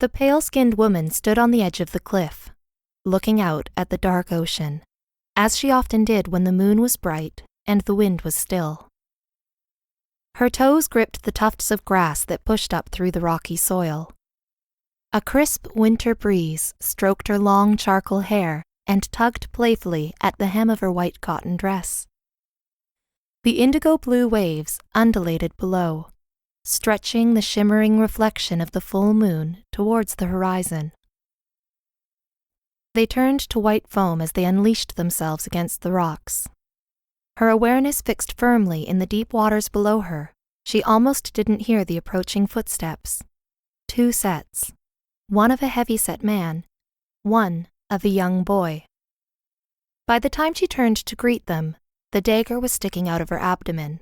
The pale-skinned woman stood on the edge of the cliff, looking out at the dark ocean, as she often did when the moon was bright and the wind was still. Her toes gripped the tufts of grass that pushed up through the rocky soil. A crisp winter breeze stroked her long charcoal hair and tugged playfully at the hem of her white cotton dress. The indigo-blue waves undulated below, stretching the shimmering reflection of the full moon towards the horizon. They turned to white foam as they unleashed themselves against the rocks. Her awareness fixed firmly in the deep waters below her, she almost didn't hear the approaching footsteps. 2 sets. One of a heavy-set man, one of a young boy. By the time she turned to greet them, the dagger was sticking out of her abdomen.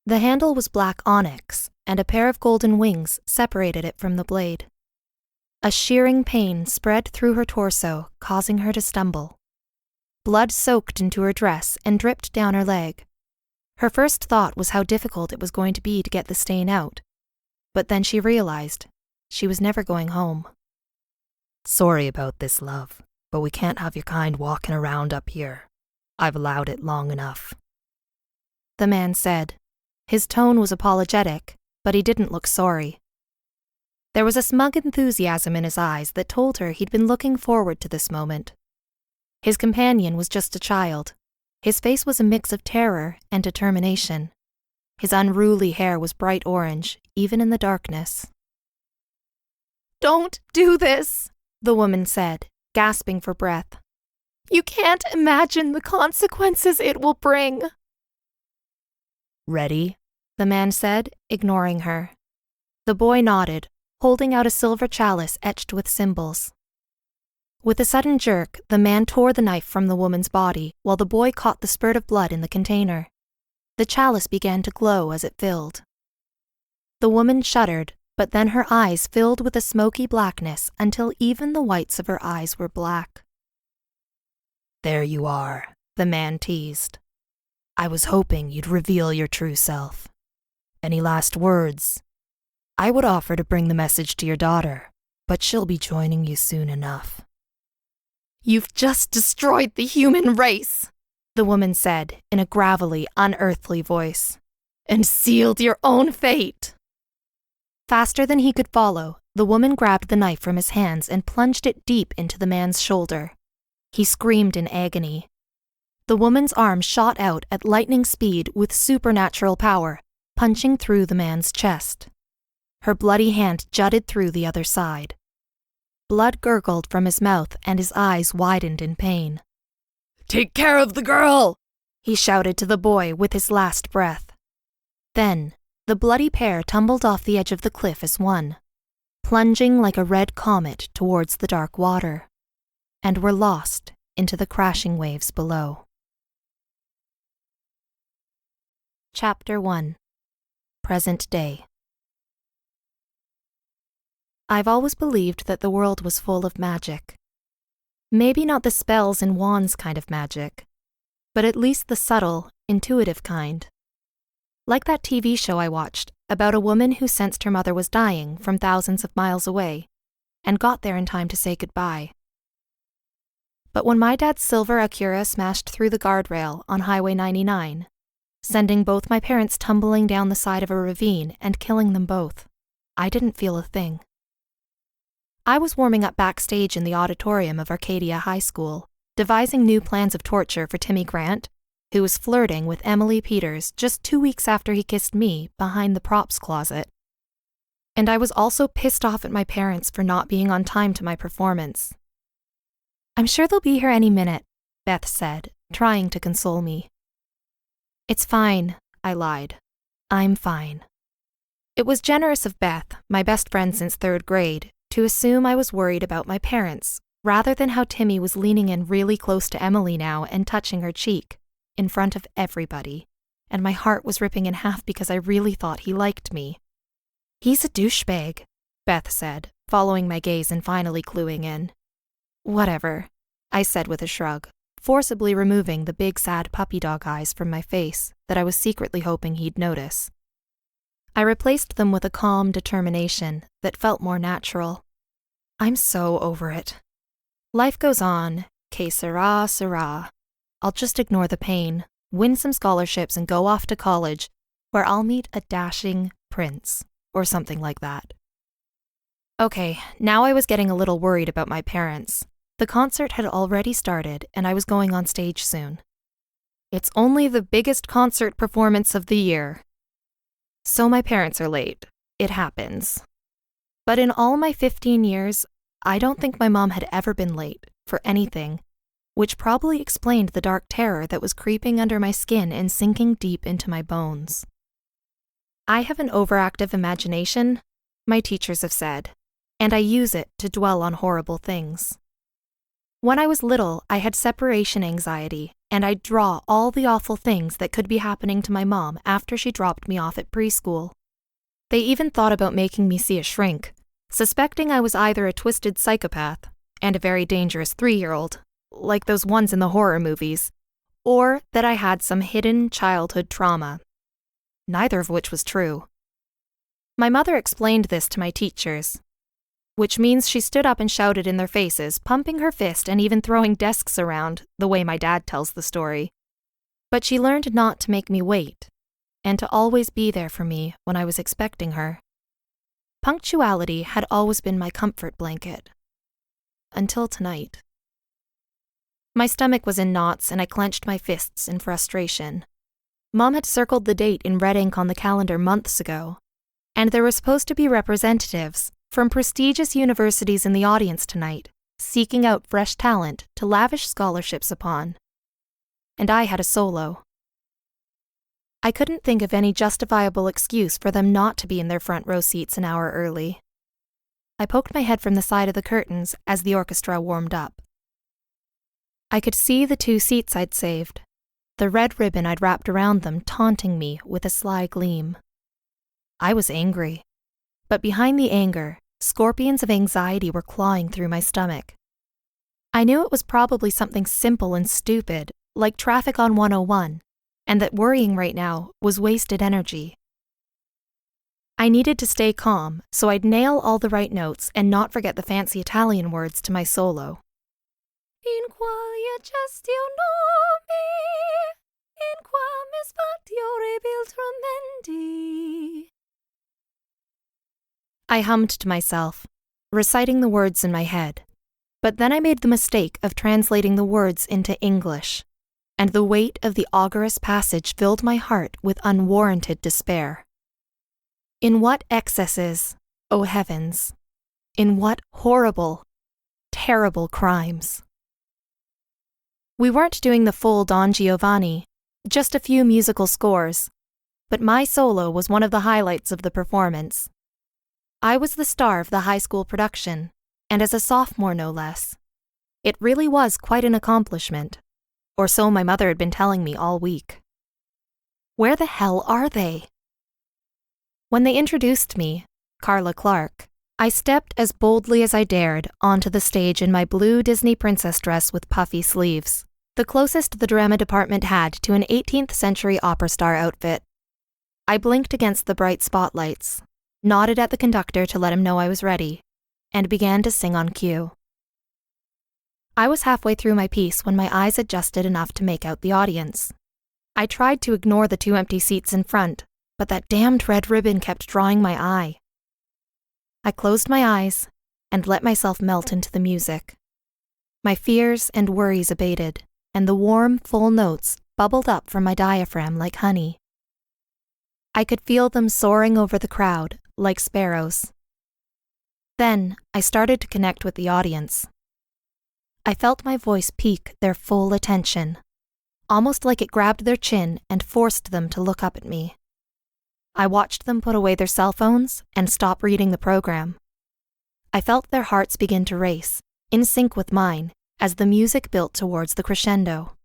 The handle was black onyx, and a pair of golden wings separated it from the blade. A shearing pain spread through her torso, causing her to stumble. Blood soaked into her dress and dripped down her leg. Her first thought was how difficult it was going to be to get the stain out, but then she realized she was never going home. Sorry about this, love, but we can't have your kind walking around up here. I've allowed it long enough. The man said. His tone was apologetic, but he didn't look sorry. There was a smug enthusiasm in his eyes that told her he'd been looking forward to this moment. His companion was just a child. His face was a mix of terror and determination. His unruly hair was bright orange, even in the darkness. "Don't do this," the woman said, gasping for breath. "You can't imagine the consequences it will bring." Ready? The man said, ignoring her. The boy nodded, holding out a silver chalice etched with symbols. With a sudden jerk, the man tore the knife from the woman's body while the boy caught the spurt of blood in the container. The chalice began to glow as it filled. The woman shuddered, but then her eyes filled with a smoky blackness until even the whites of her eyes were black. There you are, the man teased. I was hoping you'd reveal your true self. Any last words? I would offer to bring the message to your daughter, but she'll be joining you soon enough. "You've just destroyed the human race," the woman said in a gravelly, unearthly voice, "and sealed your own fate." Faster than he could follow, the woman grabbed the knife from his hands and plunged it deep into the man's shoulder. He screamed in agony. The woman's arm shot out at lightning speed with supernatural power, punching through the man's chest. Her bloody hand jutted through the other side. Blood gurgled from his mouth and his eyes widened in pain. "Take care of the girl!" he shouted to the boy with his last breath. Then, the bloody pair tumbled off the edge of the cliff as one, plunging like a red comet towards the dark water, and were lost into the crashing waves below. Chapter 1. Present Day. I've always believed that the world was full of magic. Maybe not the spells and wands kind of magic, but at least the subtle, intuitive kind. Like that TV show I watched about a woman who sensed her mother was dying from thousands of miles away and got there in time to say goodbye. But when my dad's silver Acura smashed through the guardrail on Highway 99, sending both my parents tumbling down the side of a ravine and killing them both, I didn't feel a thing. I was warming up backstage in the auditorium of Arcadia High School, devising new plans of torture for Timmy Grant, who was flirting with Emily Peters just 2 weeks after he kissed me behind the props closet. And I was also pissed off at my parents for not being on time to my performance. "I'm sure they'll be here any minute," Beth said, trying to console me. "It's fine," I lied. "I'm fine." It was generous of Beth, my best friend since 3rd grade, to assume I was worried about my parents, rather than how Timmy was leaning in really close to Emily now and touching her cheek, in front of everybody, and my heart was ripping in half because I really thought he liked me. "He's a douchebag," Beth said, following my gaze and finally cluing in. "Whatever," I said with a shrug, forcibly removing the big sad puppy dog eyes from my face that I was secretly hoping he'd notice. I replaced them with a calm determination that felt more natural. I'm so over it. Life goes on, que sera, sera. I'll just ignore the pain, win some scholarships, and go off to college, where I'll meet a dashing prince, or something like that. Okay, now I was getting a little worried about my parents. The concert had already started, and I was going on stage soon. It's only the biggest concert performance of the year. So my parents are late. It happens. But in all my 15 years, I don't think my mom had ever been late for anything, which probably explained the dark terror that was creeping under my skin and sinking deep into my bones. I have an overactive imagination, my teachers have said, and I use it to dwell on horrible things. When I was little, I had separation anxiety, and I'd draw all the awful things that could be happening to my mom after she dropped me off at preschool. They even thought about making me see a shrink, suspecting I was either a twisted psychopath and a very dangerous 3-year-old, like those ones in the horror movies, or that I had some hidden childhood trauma, neither of which was true. My mother explained this to my teachers, which means she stood up and shouted in their faces, pumping her fist and even throwing desks around, the way my dad tells the story. But she learned not to make me wait, and to always be there for me when I was expecting her. Punctuality had always been my comfort blanket. Until tonight. My stomach was in knots and I clenched my fists in frustration. Mom had circled the date in red ink on the calendar months ago, and there were supposed to be representatives from prestigious universities in the audience tonight, seeking out fresh talent to lavish scholarships upon. And I had a solo. I couldn't think of any justifiable excuse for them not to be in their front row seats an hour early. I poked my head from the side of the curtains as the orchestra warmed up. I could see the 2 seats I'd saved, the red ribbon I'd wrapped around them taunting me with a sly gleam. I was angry. But behind the anger, scorpions of anxiety were clawing through my stomach. I knew it was probably something simple and stupid, like traffic on 101, and that worrying right now was wasted energy. I needed to stay calm, so I'd nail all the right notes and not forget the fancy Italian words to my solo. In qualia gestio nomi, in qua misfactiore biltrumendi. I hummed to myself, reciting the words in my head, but then I made the mistake of translating the words into English, and the weight of the augurous passage filled my heart with unwarranted despair. In what excesses, O heavens, in what horrible, terrible crimes. We weren't doing the full Don Giovanni, just a few musical scores, but my solo was one of the highlights of the performance. I was the star of the high school production, and as a sophomore no less. It really was quite an accomplishment, or so my mother had been telling me all week. Where the hell are they? When they introduced me, Carla Clark, I stepped as boldly as I dared onto the stage in my blue Disney princess dress with puffy sleeves, the closest the drama department had to an 18th century opera star outfit. I blinked against the bright spotlights, nodded at the conductor to let him know I was ready, and began to sing on cue. I was halfway through my piece when my eyes adjusted enough to make out the audience. I tried to ignore the 2 empty seats in front, but that damned red ribbon kept drawing my eye. I closed my eyes and let myself melt into the music. My fears and worries abated, and the warm, full notes bubbled up from my diaphragm like honey. I could feel them soaring over the crowd like sparrows. Then I started to connect with the audience. I felt my voice pique their full attention, almost like it grabbed their chin and forced them to look up at me. I watched them put away their cell phones and stop reading the program. I felt their hearts begin to race, in sync with mine, as the music built towards the crescendo.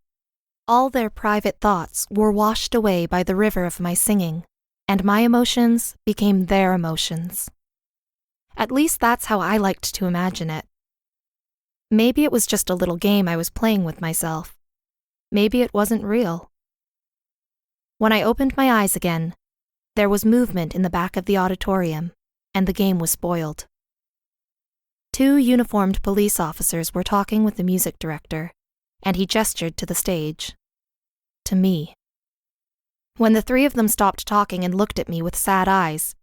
All their private thoughts were washed away by the river of my singing, and my emotions became their emotions. At least that's how I liked to imagine it. Maybe it was just a little game I was playing with myself. Maybe it wasn't real. When I opened my eyes again, There was movement in the back of the auditorium, and the game was spoiled. 2 uniformed police officers were talking with the music director, and he gestured to the stage. To me. When the 3 of them stopped talking and looked at me with sad eyes,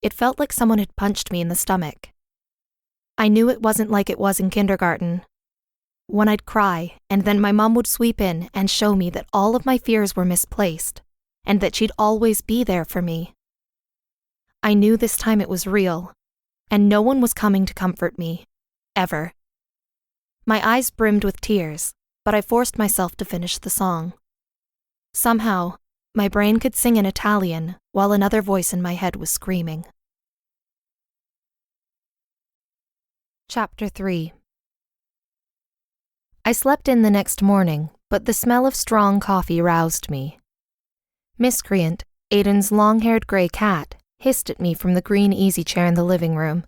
it felt like someone had punched me in the stomach. I knew it wasn't like it was in kindergarten, when I'd cry, and then my mom would sweep in and show me that all of my fears were misplaced, and that she'd always be there for me. I knew this time it was real, and no one was coming to comfort me, ever. My eyes brimmed with tears, but I forced myself to finish the song. Somehow, my brain could sing in Italian while another voice in my head was screaming. Chapter 3. I slept in the next morning, but the smell of strong coffee roused me. Miscreant, Aiden's long-haired gray cat, hissed at me from the green easy chair in the living room.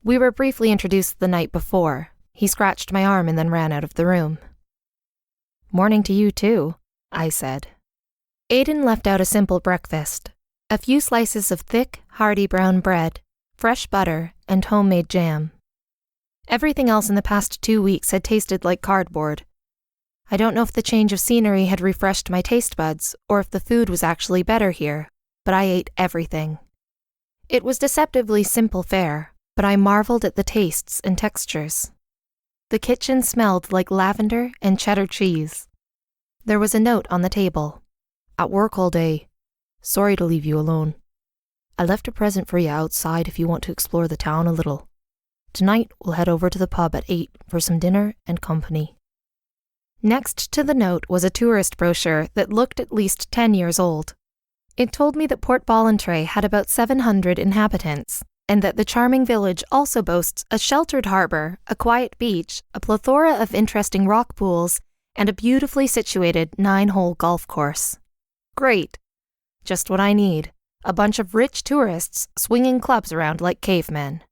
We were briefly introduced the night before. He scratched my arm and then ran out of the room. "Morning to you too," I said. Aiden left out a simple breakfast, a few slices of thick, hearty brown bread, fresh butter, and homemade jam. Everything else in the past 2 weeks had tasted like cardboard. I don't know if the change of scenery had refreshed my taste buds or if the food was actually better here, but I ate everything. It was deceptively simple fare, but I marveled at the tastes and textures. The kitchen smelled like lavender and cheddar cheese. There was a note on the table. "At work all day. Sorry to leave you alone. I left a present for you outside if you want to explore the town a little. Tonight, we'll head over to the pub at 8 for some dinner and company." Next to the note was a tourist brochure that looked at least 10 years old. It told me that Port Ballantrae had about 700 inhabitants, and that the charming village also boasts a sheltered harbor, a quiet beach, a plethora of interesting rock pools, and a beautifully situated 9-hole golf course. Great. Just what I need. A bunch of rich tourists swinging clubs around like cavemen.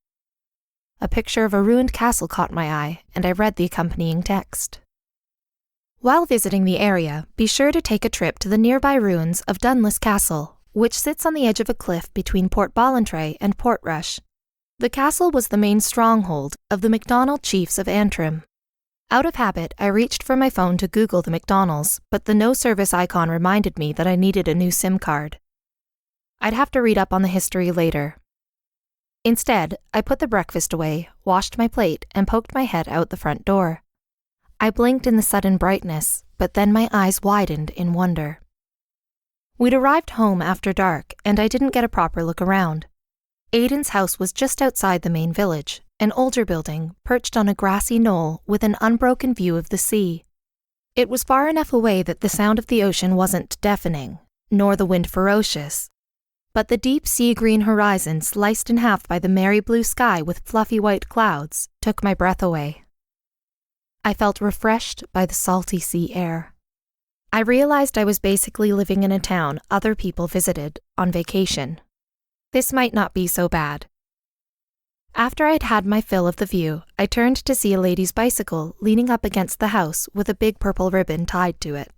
A picture of a ruined castle caught my eye, and I read the accompanying text. While visiting the area, be sure to take a trip to the nearby ruins of Dunluce Castle, which sits on the edge of a cliff between Port Ballantrae and Portrush. The castle was the main stronghold of the MacDonald chiefs of Antrim. Out of habit, I reached for my phone to Google the MacDonalds, but the no-service icon reminded me that I needed a new SIM card. I'd have to read up on the history later. Instead, I put the breakfast away, washed my plate, and poked my head out the front door. I blinked in the sudden brightness, but then my eyes widened in wonder. We'd arrived home after dark, and I didn't get a proper look around. Aiden's house was just outside the main village, an older building perched on a grassy knoll with an unbroken view of the sea. It was far enough away that the sound of the ocean wasn't deafening, nor the wind ferocious, but the deep sea-green horizon sliced in half by the merry blue sky with fluffy white clouds took my breath away. I felt refreshed by the salty sea air. I realized I was basically living in a town other people visited on vacation. This might not be so bad. After I'd had my fill of the view, I turned to see a lady's bicycle leaning up against the house with a big purple ribbon tied to it.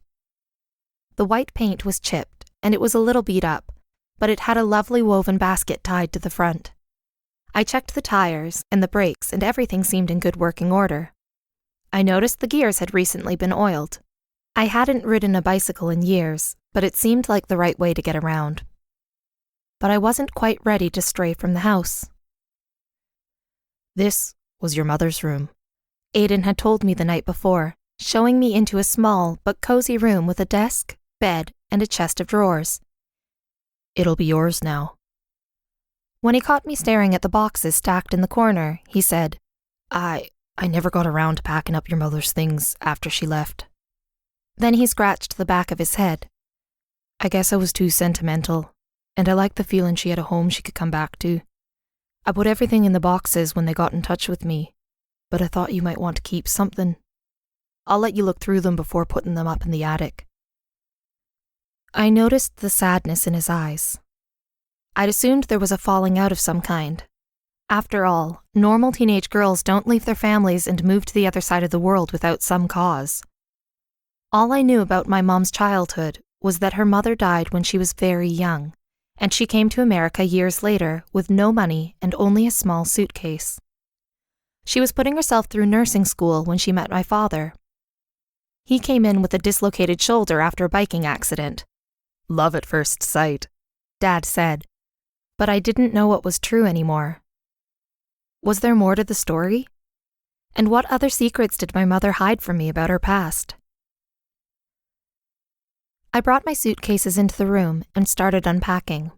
The white paint was chipped, and it was a little beat up, but it had a lovely woven basket tied to the front. I checked the tires and the brakes, and everything seemed in good working order. I noticed the gears had recently been oiled. I hadn't ridden a bicycle in years, but it seemed like the right way to get around. But I wasn't quite ready to stray from the house. "This was your mother's room," Aiden had told me the night before, showing me into a small but cozy room with a desk, bed, and a chest of drawers. "It'll be yours now." When he caught me staring at the boxes stacked in the corner, he said, I never got around to packing up your mother's things after she left." Then he scratched the back of his head. "I guess I was too sentimental, and I liked the feeling she had a home she could come back to. I put everything in the boxes when they got in touch with me, but I thought you might want to keep something. I'll let you look through them before putting them up in the attic." I noticed the sadness in his eyes. I'd assumed there was a falling out of some kind. After all, normal teenage girls don't leave their families and move to the other side of the world without some cause. All I knew about my mom's childhood was that her mother died when she was very young, and she came to America years later with no money and only a small suitcase. She was putting herself through nursing school when she met my father. He came in with a dislocated shoulder after a biking accident. "Love at first sight," Dad said, but I didn't know what was true anymore. Was there more to the story? And what other secrets did my mother hide from me about her past? I brought my suitcases into the room and started unpacking.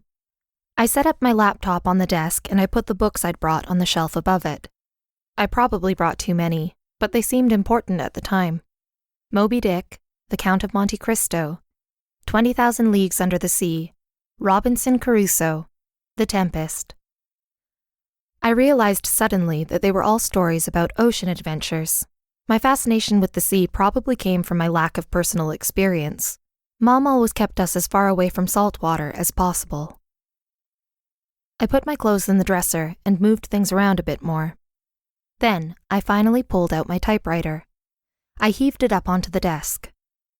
I set up my laptop on the desk and I put the books I'd brought on the shelf above it. I probably brought too many, but they seemed important at the time. Moby Dick, The Count of Monte Cristo, 20,000 Leagues Under the Sea, Robinson Crusoe, The Tempest. I realized suddenly that they were all stories about ocean adventures. My fascination with the sea probably came from my lack of personal experience. Mom always kept us as far away from salt water as possible. I put my clothes in the dresser and moved things around a bit more. Then, I finally pulled out my typewriter. I heaved it up onto the desk.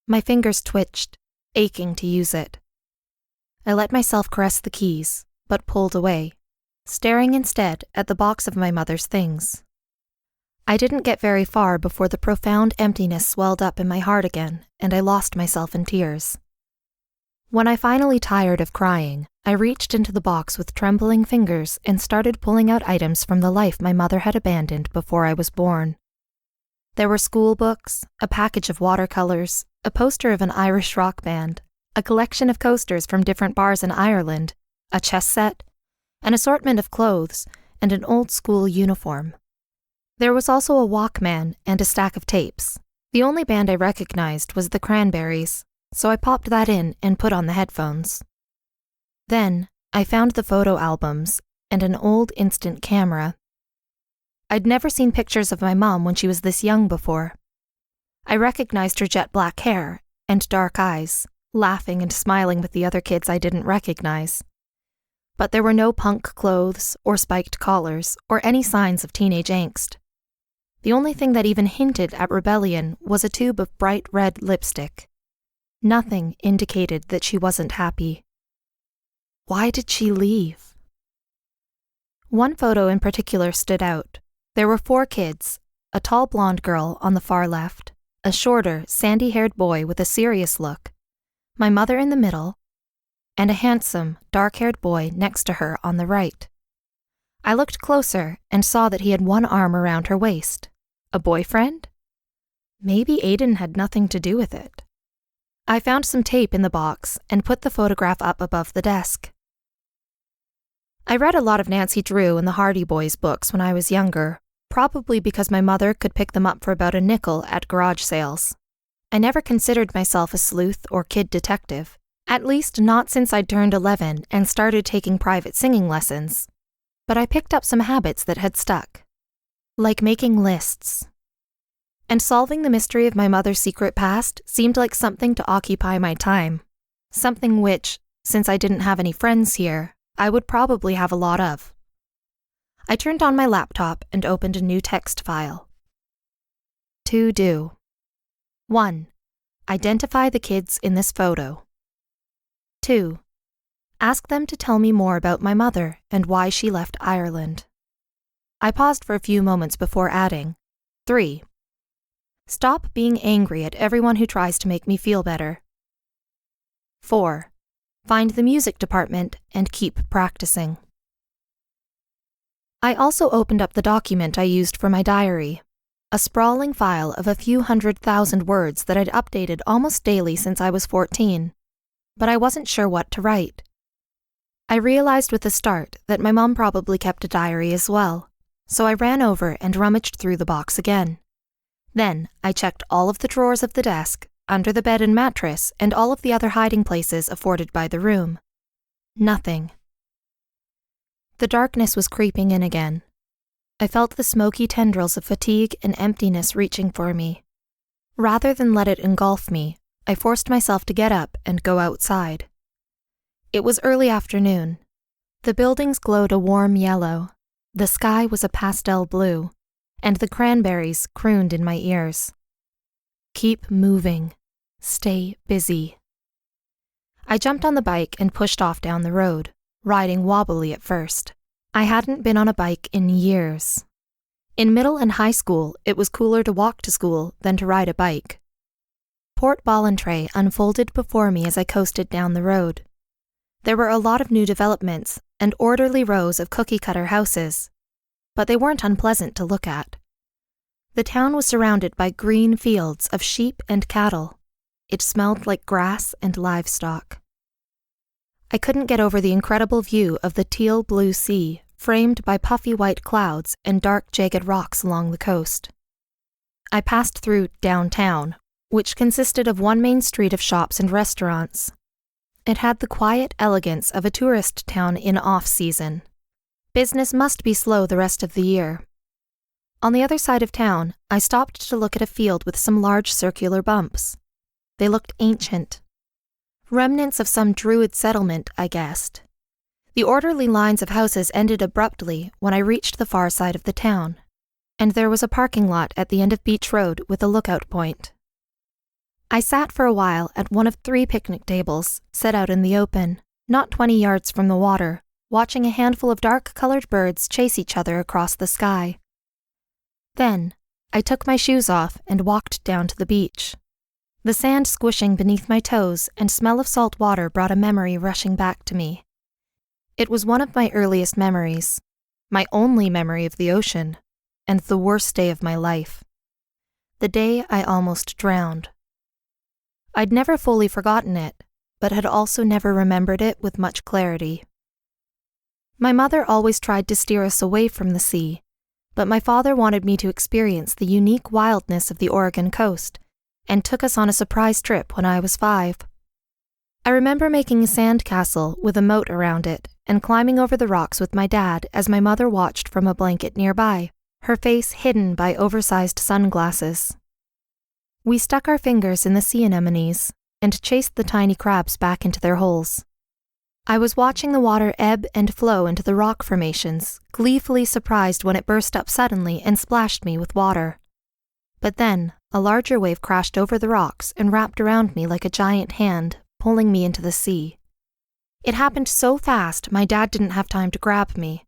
My fingers twitched, aching to use it. I let myself caress the keys, but pulled away, staring instead at the box of my mother's things. I didn't get very far before the profound emptiness swelled up in my heart again, and I lost myself in tears. When I finally tired of crying, I reached into the box with trembling fingers and started pulling out items from the life my mother had abandoned before I was born. There were school books, a package of watercolors, a poster of an Irish rock band, a collection of coasters from different bars in Ireland, a chess set, an assortment of clothes, and an old-school uniform. There was also a Walkman and a stack of tapes. The only band I recognized was the Cranberries, so I popped that in and put on the headphones. Then, I found the photo albums and an old instant camera. I'd never seen pictures of my mom when she was this young before. I recognized her jet black hair and dark eyes, laughing and smiling with the other kids I didn't recognize. But there were no punk clothes or spiked collars or any signs of teenage angst. The only thing that even hinted at rebellion was a tube of bright red lipstick. Nothing indicated that she wasn't happy. Why did she leave? One photo in particular stood out. There were 4 kids, a tall blonde girl on the far left, a shorter, sandy-haired boy with a serious look, my mother in the middle, and a handsome, dark-haired boy next to her on the right. I looked closer and saw that he had one arm around her waist. A boyfriend? Maybe Aiden had nothing to do with it. I found some tape in the box and put the photograph up above the desk. I read a lot of Nancy Drew and the Hardy Boys books when I was younger, probably because my mother could pick them up for about a nickel at garage sales. I never considered myself a sleuth or kid detective, at least not since I'd turned 11 and started taking private singing lessons. But I picked up some habits that had stuck, like making lists. And solving the mystery of my mother's secret past seemed like something to occupy my time, something which, since I didn't have any friends here, I would probably have a lot of. I turned on my laptop and opened a new text file. To do. 1. Identify the kids in this photo. 2. Ask them to tell me more about my mother and why she left Ireland. I paused for a few moments before adding, 3. Stop being angry at everyone who tries to make me feel better. 4. Find the music department and keep practicing. I also opened up the document I used for my diary, a sprawling file of a few 100,000 words that I'd updated almost daily since I was 14, but I wasn't sure what to write. I realized with the start that my mom probably kept a diary as well, so I ran over and rummaged through the box again. Then I checked all of the drawers of the desk, under the bed and mattress, and all of the other hiding places afforded by the room. Nothing. The darkness was creeping in again. I felt the smoky tendrils of fatigue and emptiness reaching for me. Rather than let it engulf me, I forced myself to get up and go outside. It was early afternoon. The buildings glowed a warm yellow. The sky was a pastel blue, and the cranberries crooned in my ears. Keep moving. Stay busy. I jumped on the bike and pushed off down the road, riding wobbly at first. I hadn't been on a bike in years. In middle and high school, it was cooler to walk to school than to ride a bike. Port Ballantrae unfolded before me as I coasted down the road. There were a lot of new developments and orderly rows of cookie-cutter houses, but they weren't unpleasant to look at. The town was surrounded by green fields of sheep and cattle. It smelled like grass and livestock. I couldn't get over the incredible view of the teal blue sea, framed by puffy white clouds and dark jagged rocks along the coast. I passed through downtown, which consisted of one main street of shops and restaurants. It had the quiet elegance of a tourist town in off-season. Business must be slow the rest of the year. On the other side of town, I stopped to look at a field with some large circular bumps. They looked ancient. Remnants of some druid settlement, I guessed. The orderly lines of houses ended abruptly when I reached the far side of the town, and there was a parking lot at the end of Beach Road with a lookout point. I sat for a while at one of 3 picnic tables set out in the open, not 20 yards from the water, watching a handful of dark-colored birds chase each other across the sky. Then, I took my shoes off and walked down to the beach. The sand squishing beneath my toes and smell of salt water brought a memory rushing back to me. It was one of my earliest memories, my only memory of the ocean, and the worst day of my life. The day I almost drowned. I'd never fully forgotten it, but had also never remembered it with much clarity. My mother always tried to steer us away from the sea, but my father wanted me to experience the unique wildness of the Oregon coast, and took us on a surprise trip when I was 5. I remember making a sand castle with a moat around it and climbing over the rocks with my dad as my mother watched from a blanket nearby, her face hidden by oversized sunglasses. We stuck our fingers in the sea anemones and chased the tiny crabs back into their holes. I was watching the water ebb and flow into the rock formations, gleefully surprised when it burst up suddenly and splashed me with water. But then, a larger wave crashed over the rocks and wrapped around me like a giant hand, pulling me into the sea. It happened so fast, my dad didn't have time to grab me.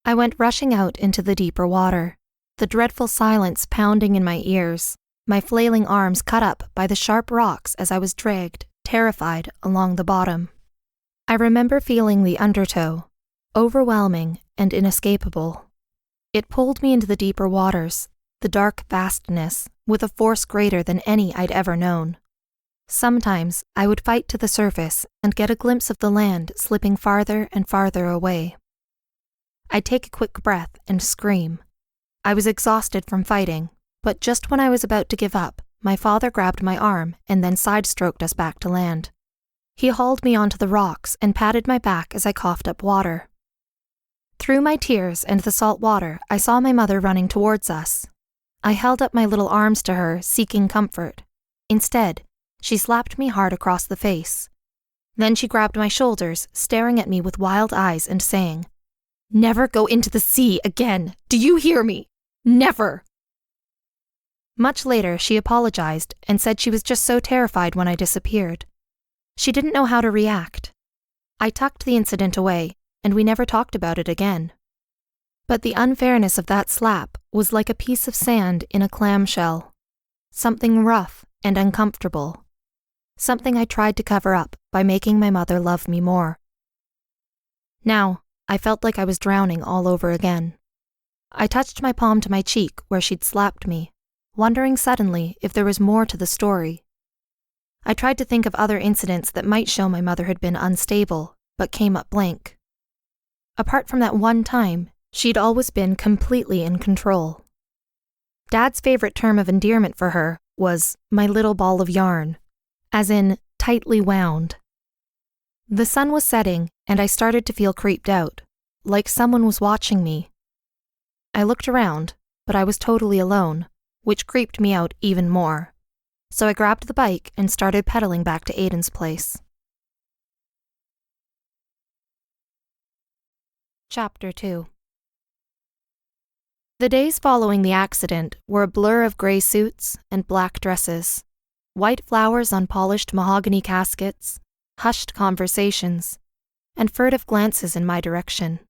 I went rushing out into the deeper water, the dreadful silence pounding in my ears, my flailing arms cut up by the sharp rocks as I was dragged, terrified, along the bottom. I remember feeling the undertow, overwhelming and inescapable. It pulled me into the deeper waters, the dark vastness, with a force greater than any I'd ever known. Sometimes I would fight to the surface and get a glimpse of the land slipping farther and farther away. I'd take a quick breath and scream. I was exhausted from fighting, but just when I was about to give up, my father grabbed my arm and then side-stroked us back to land. He hauled me onto the rocks and patted my back as I coughed up water. Through my tears and the salt water, I saw my mother running towards us. I held up my little arms to her, seeking comfort. Instead, she slapped me hard across the face. Then she grabbed my shoulders, staring at me with wild eyes and saying, "Never go into the sea again! Do you hear me? Never!" Much later, she apologized and said she was just so terrified when I disappeared. She didn't know how to react. I tucked the incident away, and we never talked about it again. But the unfairness of that slap was like a piece of sand in a clamshell. Something rough and uncomfortable. Something I tried to cover up by making my mother love me more. Now, I felt like I was drowning all over again. I touched my palm to my cheek where she'd slapped me, wondering suddenly if there was more to the story. I tried to think of other incidents that might show my mother had been unstable, but came up blank. Apart from that one time, she'd always been completely in control. Dad's favorite term of endearment for her was my little ball of yarn, as in tightly wound. The sun was setting, and I started to feel creeped out, like someone was watching me. I looked around, but I was totally alone, which creeped me out even more. So I grabbed the bike and started pedaling back to Aiden's place. Chapter 2. The days following the accident were a blur of gray suits and black dresses, white flowers on polished mahogany caskets, hushed conversations, and furtive glances in my direction.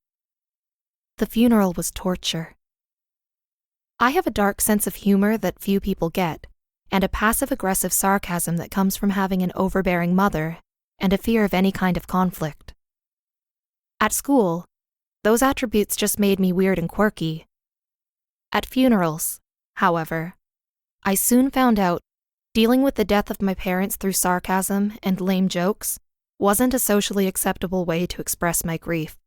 The funeral was torture. I have a dark sense of humor that few people get, and a passive-aggressive sarcasm that comes from having an overbearing mother and a fear of any kind of conflict. At school, those attributes just made me weird and quirky. At funerals, however, I soon found out dealing with the death of my parents through sarcasm and lame jokes wasn't a socially acceptable way to express my grief.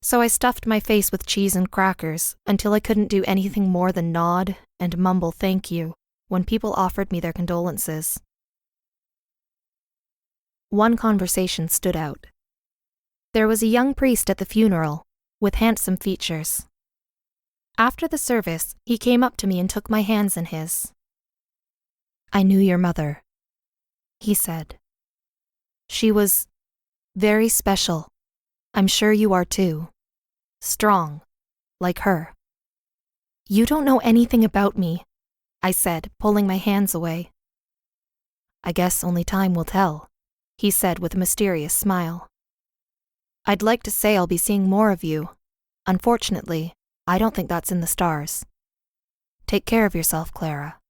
So I stuffed my face with cheese and crackers until I couldn't do anything more than nod and mumble thank you when people offered me their condolences. One conversation stood out. There was a young priest at the funeral, with handsome features. After the service, he came up to me and took my hands in his. "I knew your mother," he said. "She was very special. I'm sure you are too. Strong, like her." "You don't know anything about me," I said, pulling my hands away. "I guess only time will tell," he said with a mysterious smile. "I'd like to say I'll be seeing more of you. Unfortunately, I don't think that's in the stars. Take care of yourself, Clara."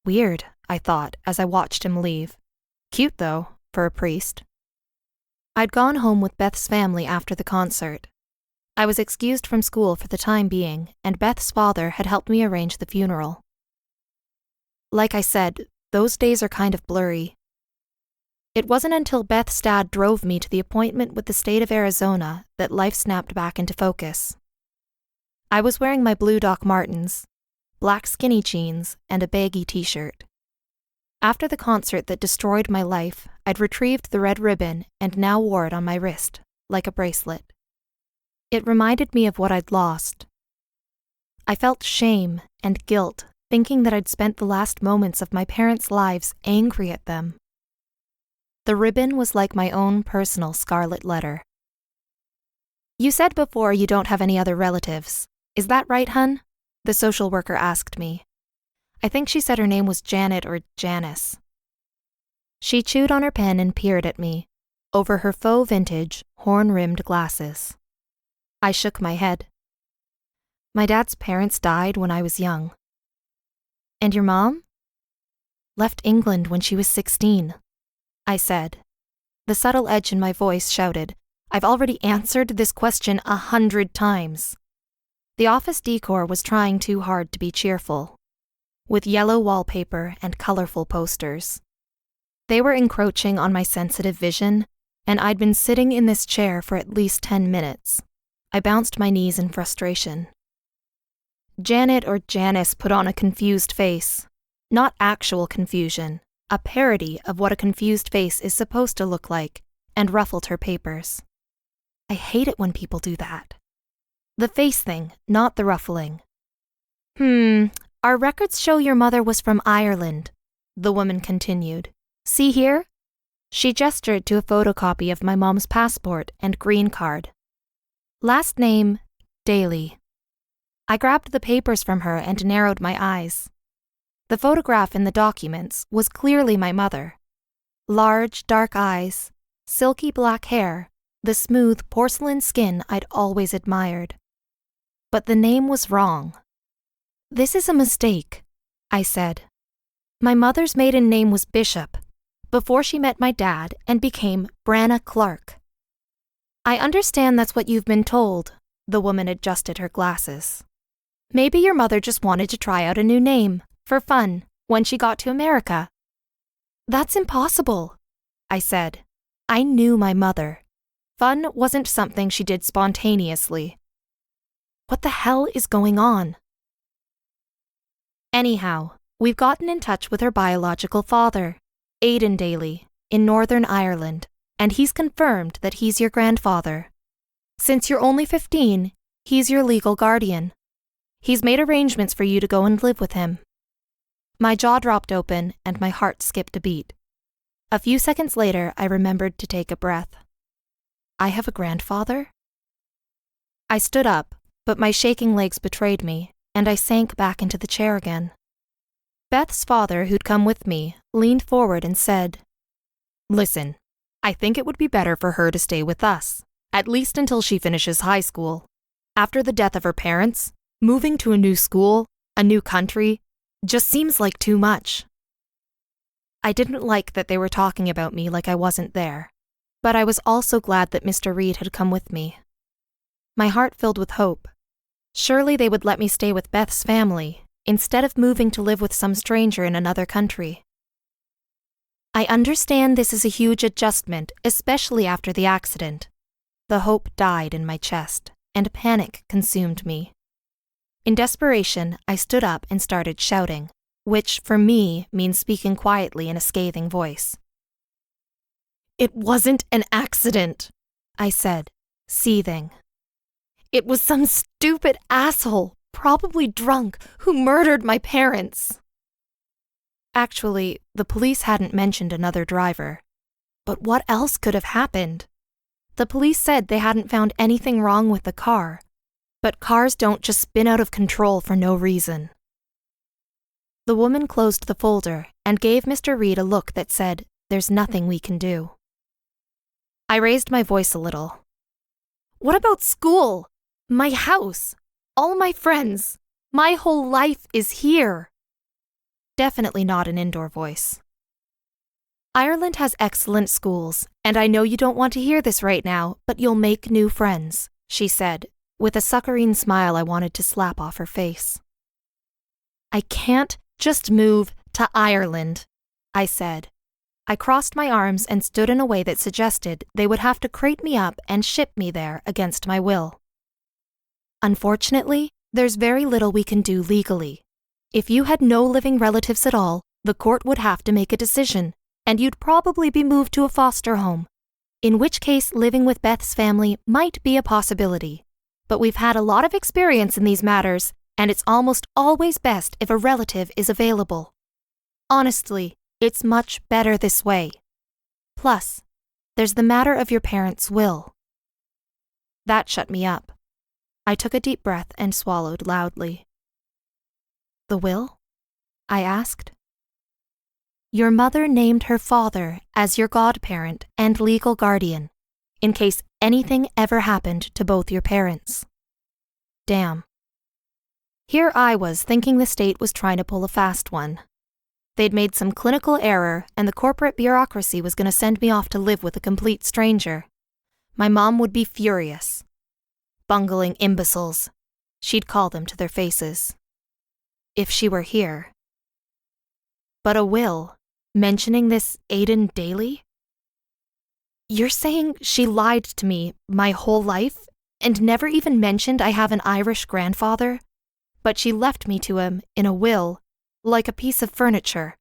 Weird, I thought as I watched him leave. Cute, though, for a priest. I'd gone home with Beth's family after the concert. I was excused from school for the time being, and Beth's father had helped me arrange the funeral. Like I said, those days are kind of blurry. It wasn't until Beth's dad drove me to the appointment with the state of Arizona that life snapped back into focus. I was wearing my blue Doc Martens, black skinny jeans, and a baggy t-shirt. After the concert that destroyed my life, I'd retrieved the red ribbon and now wore it on my wrist, like a bracelet. It reminded me of what I'd lost. I felt shame and guilt, thinking that I'd spent the last moments of my parents' lives angry at them. The ribbon was like my own personal scarlet letter. "You said before you don't have any other relatives. Is that right, hun?" the social worker asked me. I think she said her name was Janet or Janice. She chewed on her pen and peered at me, over her faux vintage, horn-rimmed glasses. I shook my head. "My dad's parents died when I was young." "And your mom?" "Left England when she was 16, I said. The subtle edge in my voice shouted, "I've already answered this question 100 times." The office decor was trying too hard to be cheerful, with yellow wallpaper and colorful posters. They were encroaching on my sensitive vision, and I'd been sitting in this chair for at least 10 minutes. I bounced my knees in frustration. Janet or Janice put on a confused face. Not actual confusion, a parody of what a confused face is supposed to look like, and ruffled her papers. I hate it when people do that. The face thing, not the ruffling. Our records show your mother was from Ireland," the woman continued. "See here?" She gestured to a photocopy of my mom's passport and green card. "Last name, Daly." I grabbed the papers from her and narrowed my eyes. The photograph in the documents was clearly my mother. Large, dark eyes, silky black hair, the smooth porcelain skin I'd always admired. But the name was wrong. "This is a mistake," I said. "My mother's maiden name was Bishop, before she met my dad and became Branna Clark." "I understand that's what you've been told," the woman adjusted her glasses. "Maybe your mother just wanted to try out a new name, for fun, when she got to America." "That's impossible," I said. I knew my mother. Fun wasn't something she did spontaneously. What the hell is going on? Anyhow, we've gotten in touch with her biological father, Aidan Daly, in Northern Ireland, and he's confirmed that he's your grandfather. Since you're only 15, he's your legal guardian. He's made arrangements for you to go and live with him. My jaw dropped open and my heart skipped a beat. A few seconds later, I remembered to take a breath. I have a grandfather? I stood up, but my shaking legs betrayed me, and I sank back into the chair again. Beth's father, who'd come with me, leaned forward and said, Listen, I think it would be better for her to stay with us, at least until she finishes high school. After the death of her parents, moving to a new school, a new country, just seems like too much. I didn't like that they were talking about me like I wasn't there, but I was also glad that Mr. Reed had come with me. My heart filled with hope. Surely they would let me stay with Beth's family, instead of moving to live with some stranger in another country. I understand this is a huge adjustment, especially after the accident. The hope died in my chest, and panic consumed me. In desperation, I stood up and started shouting, which for me means speaking quietly in a scathing voice. "It wasn't an accident," I said, seething. "It was some stupid asshole, probably drunk, who murdered my parents." Actually, the police hadn't mentioned another driver. But what else could have happened? The police said they hadn't found anything wrong with the car, but cars don't just spin out of control for no reason. The woman closed the folder and gave Mr. Reed a look that said, "There's nothing we can do." I raised my voice a little. "What about school? My house? All my friends? My whole life is here." Definitely not an indoor voice. "Ireland has excellent schools, and I know you don't want to hear this right now, but you'll make new friends," she said, with a succoring smile I wanted to slap off her face. "I can't just move to Ireland," I said. I crossed my arms and stood in a way that suggested they would have to crate me up and ship me there against my will. "Unfortunately, there's very little we can do legally. If you had no living relatives at all, the court would have to make a decision, and you'd probably be moved to a foster home, in which case living with Beth's family might be a possibility. But we've had a lot of experience in these matters, and it's almost always best if a relative is available. Honestly, it's much better this way. Plus, there's the matter of your parents' will." That shut me up. I took a deep breath and swallowed loudly. "The will?" I asked. "Your mother named her father as your godparent and legal guardian, in case anything ever happened to both your parents." Damn. Here I was thinking the state was trying to pull a fast one. They'd made some clinical error, and the corporate bureaucracy was going to send me off to live with a complete stranger. My mom would be furious. "Bungling imbeciles," she'd call them to their faces. If she were here. But a will, mentioning this Aiden daily? "You're saying she lied to me my whole life and never even mentioned I have an Irish grandfather, but she left me to him in a will, like a piece of furniture?"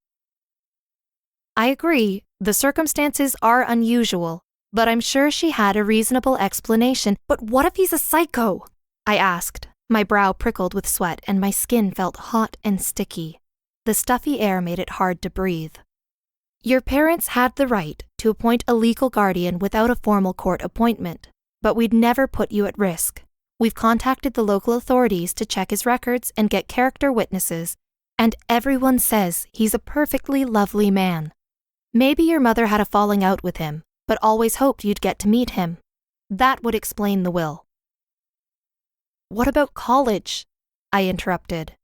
I agree, the circumstances are unusual, but I'm sure she had a reasonable explanation. "But what if he's a psycho?" I asked. My brow prickled with sweat and my skin felt hot and sticky. The stuffy air made it hard to breathe. "Your parents had the right to appoint a legal guardian without a formal court appointment, but we'd never put you at risk. We've contacted the local authorities to check his records and get character witnesses, and everyone says he's a perfectly lovely man. Maybe your mother had a falling out with him, but always hoped you'd get to meet him. That would explain the will." "What about college?" I interrupted.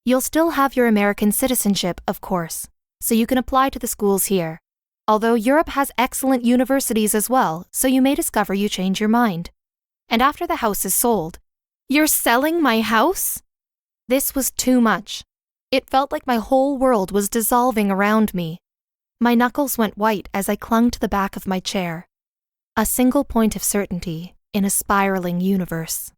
"You'll still have your American citizenship, of course, so you can apply to the schools here. Although Europe has excellent universities as well, so you may discover you change your mind. And after the house is sold..." "You're selling my house?" This was too much. It felt like my whole world was dissolving around me. My knuckles went white as I clung to the back of my chair. A single point of certainty in a spiraling universe.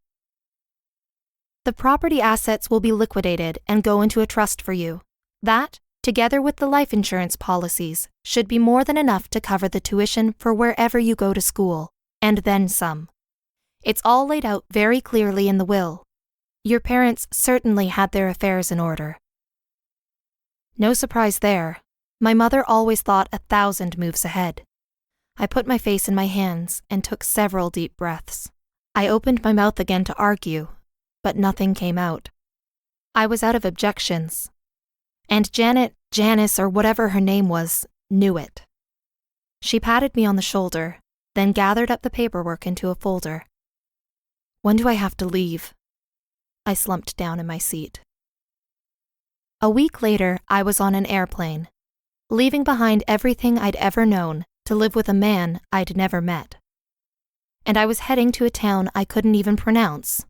"The property assets will be liquidated and go into a trust for you. That, together with the life insurance policies, should be more than enough to cover the tuition for wherever you go to school, and then some. It's all laid out very clearly in the will. Your parents certainly had their affairs in order." No surprise there. My mother always thought 1,000 moves ahead. I put my face in my hands and took several deep breaths. I opened my mouth again to argue, but nothing came out. I was out of objections. And Janice, or whatever her name was, knew it. She patted me on the shoulder, then gathered up the paperwork into a folder. When do I have to leave? I slumped down in my seat. A week later, I was on an airplane, leaving behind everything I'd ever known to live with a man I'd never met. And I was heading to a town I couldn't even pronounce.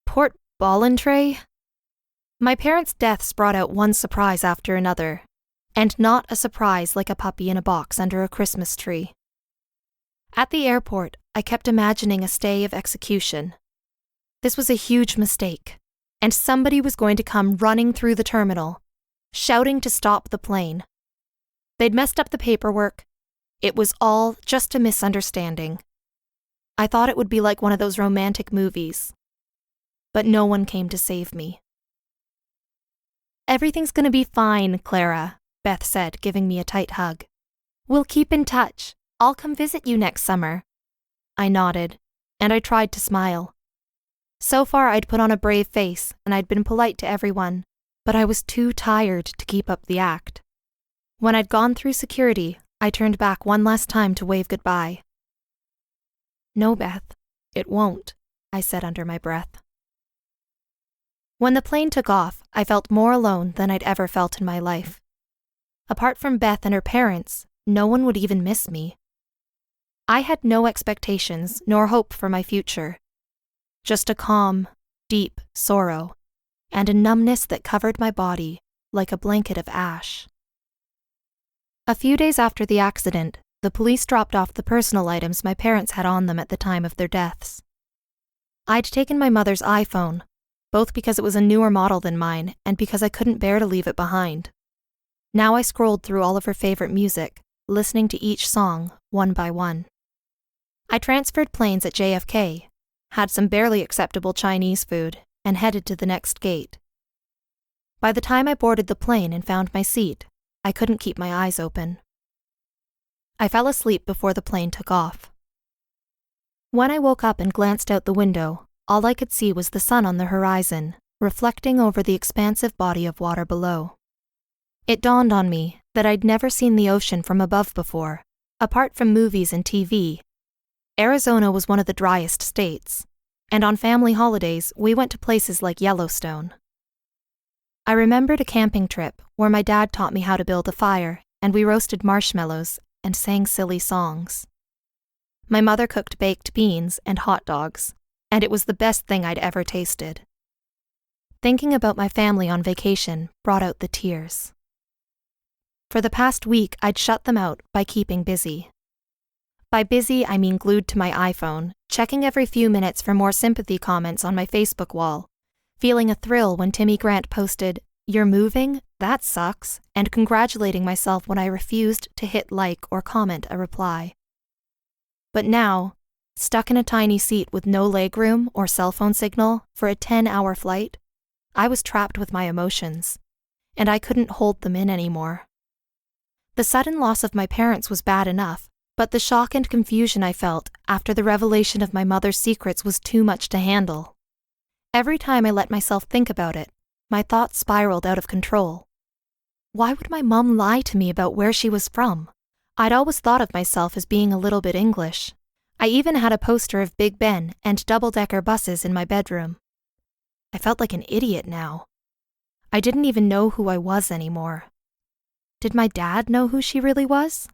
Port Ballantrae? My parents' deaths brought out one surprise after another, and not a surprise like a puppy in a box under a Christmas tree. At the airport, I kept imagining a stay of execution. This was a huge mistake, and somebody was going to come running through the terminal, shouting to stop the plane. They'd messed up the paperwork. It was all just a misunderstanding. I thought it would be like one of those romantic movies. But no one came to save me. Everything's gonna be fine, Clara, Beth said, giving me a tight hug. We'll keep in touch. I'll come visit you next summer. I nodded, and I tried to smile. So far, I'd put on a brave face, and I'd been polite to everyone, but I was too tired to keep up the act. When I'd gone through security, I turned back one last time to wave goodbye. No, Beth, it won't, I said under my breath. When the plane took off, I felt more alone than I'd ever felt in my life. Apart from Beth and her parents, no one would even miss me. I had no expectations nor hope for my future. Just a calm, deep sorrow, and a numbness that covered my body like a blanket of ash. A few days after the accident, the police dropped off the personal items my parents had on them at the time of their deaths. I'd taken my mother's iPhone, both because it was a newer model than mine and because I couldn't bear to leave it behind. Now I scrolled through all of her favorite music, listening to each song, one by one. I transferred planes at JFK, had some barely acceptable Chinese food, and headed to the next gate. By the time I boarded the plane and found my seat, I couldn't keep my eyes open. I fell asleep before the plane took off. When I woke up and glanced out the window, all I could see was the sun on the horizon, reflecting over the expansive body of water below. It dawned on me that I'd never seen the ocean from above before. Apart from movies and TV, Arizona was one of the driest states, and on family holidays, we went to places like Yellowstone. I remembered a camping trip where my dad taught me how to build a fire, and we roasted marshmallows and sang silly songs. My mother cooked baked beans and hot dogs, and it was the best thing I'd ever tasted. Thinking about my family on vacation brought out the tears. For the past week, I'd shut them out by keeping busy. By busy, I mean glued to my iPhone, checking every few minutes for more sympathy comments on my Facebook wall, feeling a thrill when Timmy Grant posted, "You're moving? That sucks," and congratulating myself when I refused to hit like or comment a reply. But now, stuck in a tiny seat with no legroom or cell phone signal for a 10-hour flight, I was trapped with my emotions, and I couldn't hold them in anymore. The sudden loss of my parents was bad enough, but the shock and confusion I felt after the revelation of my mother's secrets was too much to handle. Every time I let myself think about it, my thoughts spiraled out of control. Why would my mom lie to me about where she was from? I'd always thought of myself as being a little bit English. I even had a poster of Big Ben and double-decker buses in my bedroom. I felt like an idiot now. I didn't even know who I was anymore. Did my dad know who she really was?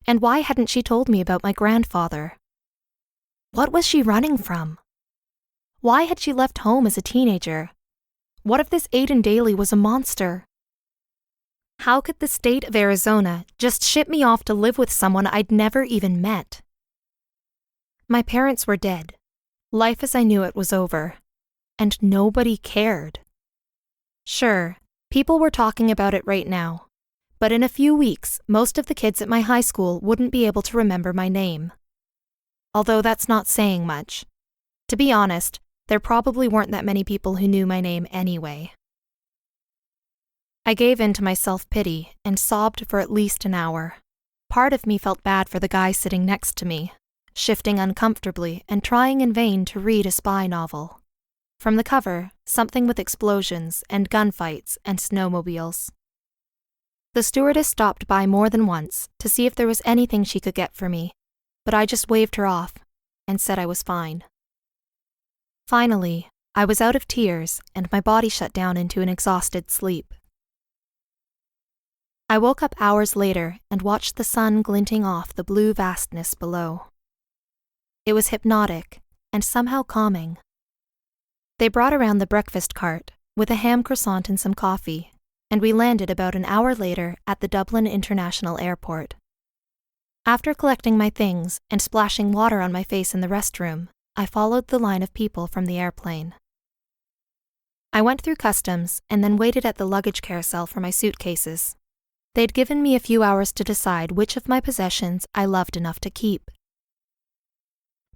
And why hadn't she told me about my grandfather? What was she running from? Why had she left home as a teenager? What if this Aiden Daly was a monster? How could the state of Arizona just ship me off to live with someone I'd never even met? My parents were dead. Life as I knew it was over. And nobody cared. Sure, people were talking about it right now. But in a few weeks, most of the kids at my high school wouldn't be able to remember my name. Although that's not saying much. To be honest, there probably weren't that many people who knew my name anyway. I gave in to my self-pity and sobbed for at least an hour. Part of me felt bad for the guy sitting next to me, shifting uncomfortably and trying in vain to read a spy novel. From the cover, something with explosions and gunfights and snowmobiles. The stewardess stopped by more than once to see if there was anything she could get for me, but I just waved her off and said I was fine. Finally, I was out of tears and my body shut down into an exhausted sleep. I woke up hours later and watched the sun glinting off the blue vastness below. It was hypnotic and somehow calming. They brought around the breakfast cart with a ham croissant and some coffee, and we landed about an hour later at the Dublin International Airport. After collecting my things and splashing water on my face in the restroom, I followed the line of people from the airplane. I went through customs and then waited at the luggage carousel for my suitcases. They'd given me a few hours to decide which of my possessions I loved enough to keep.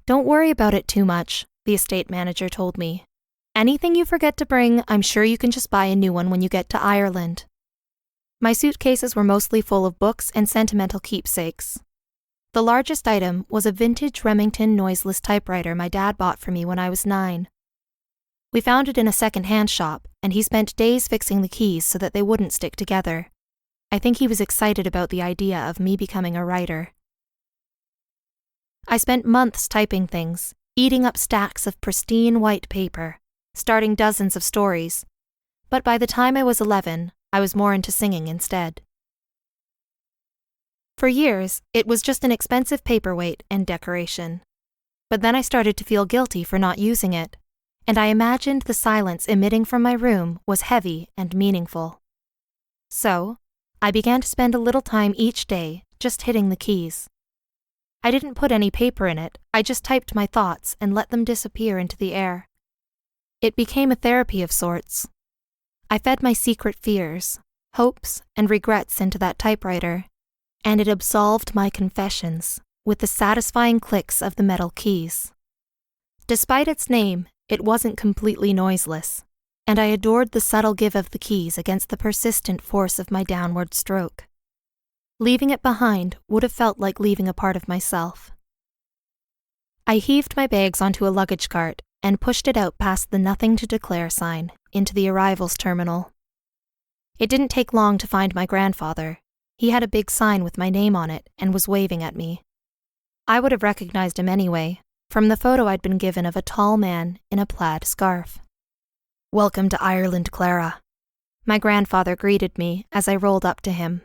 "Don't worry about it too much," the estate manager told me. "Anything you forget to bring, I'm sure you can just buy a new one when you get to Ireland." My suitcases were mostly full of books and sentimental keepsakes. The largest item was a vintage Remington noiseless typewriter my dad bought for me when I was 9. We found it in a second-hand shop, and he spent days fixing the keys so that they wouldn't stick together. I think he was excited about the idea of me becoming a writer. I spent months typing things, eating up stacks of pristine white paper, starting dozens of stories, but by the time I was 11, I was more into singing instead. For years, it was just an expensive paperweight and decoration. But then I started to feel guilty for not using it, and I imagined the silence emitting from my room was heavy and meaningful. So, I began to spend a little time each day just hitting the keys. I didn't put any paper in it, I just typed my thoughts and let them disappear into the air. It became a therapy of sorts. I fed my secret fears, hopes, and regrets into that typewriter, and it absolved my confessions with the satisfying clicks of the metal keys. Despite its name, it wasn't completely noiseless, and I adored the subtle give of the keys against the persistent force of my downward stroke. Leaving it behind would have felt like leaving a part of myself. I heaved my bags onto a luggage cart and pushed it out past the nothing to declare sign into the arrivals terminal. It didn't take long to find my grandfather. He had a big sign with my name on it and was waving at me. I would have recognized him anyway, from the photo I'd been given of a tall man in a plaid scarf. "Welcome to Ireland, Clara," my grandfather greeted me as I rolled up to him.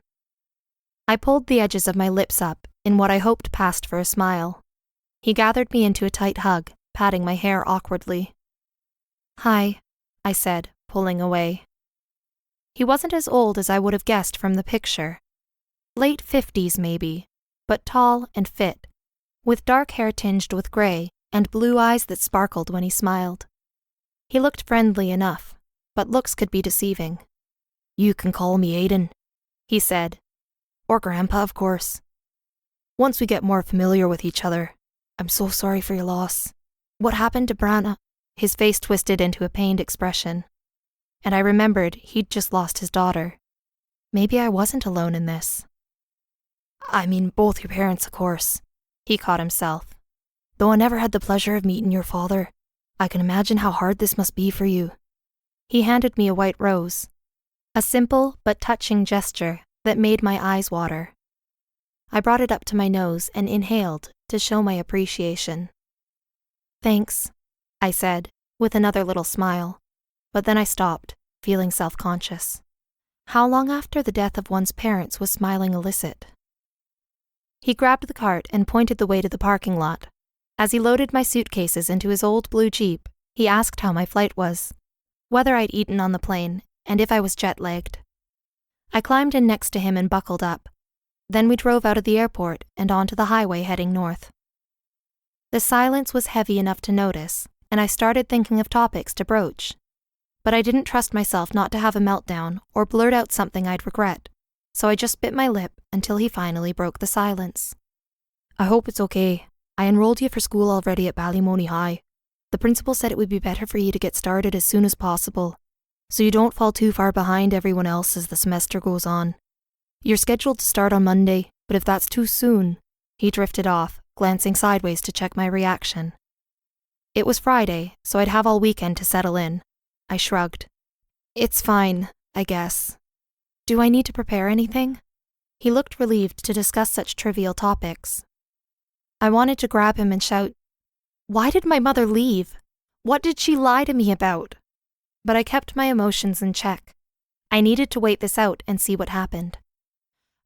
I pulled the edges of my lips up in what I hoped passed for a smile. He gathered me into a tight hug, patting my hair awkwardly. "Hi," I said, pulling away. He wasn't as old as I would have guessed from the picture. Late 50s maybe, but tall and fit, with dark hair tinged with gray and blue eyes that sparkled when he smiled. He looked friendly enough, but looks could be deceiving. "You can call me Aidan," he said. "Or Grandpa, of course. Once we get more familiar with each other, I'm so sorry for your loss. What happened to Branna?" His face twisted into a pained expression, and I remembered he'd just lost his daughter. Maybe I wasn't alone in this. "I mean both your parents, of course," he caught himself. "Though I never had the pleasure of meeting your father, I can imagine how hard this must be for you." He handed me a white rose, a simple but touching gesture that made my eyes water. I brought it up to my nose and inhaled to show my appreciation. "Thanks," I said, with another little smile, but then I stopped, feeling self-conscious. How long after the death of one's parents was smiling illicit? He grabbed the cart and pointed the way to the parking lot. As he loaded my suitcases into his old blue Jeep, he asked how my flight was, whether I'd eaten on the plane, and if I was jet-lagged. I climbed in next to him and buckled up. Then we drove out of the airport and onto the highway heading north. The silence was heavy enough to notice, and I started thinking of topics to broach. But I didn't trust myself not to have a meltdown or blurt out something I'd regret, so I just bit my lip until he finally broke the silence. "I hope it's okay. I enrolled you for school already at Ballymoney High. The principal said it would be better for you to get started as soon as possible, so you don't fall too far behind everyone else as the semester goes on. You're scheduled to start on Monday, but if that's too soon..." He drifted off, glancing sideways to check my reaction. It was Friday, so I'd have all weekend to settle in. I shrugged. "It's fine, I guess." Do I need to prepare anything? He looked relieved to discuss such trivial topics. I wanted to grab him and shout, "Why did my mother leave? What did she lie to me about?" But I kept my emotions in check. I needed to wait this out and see what happened.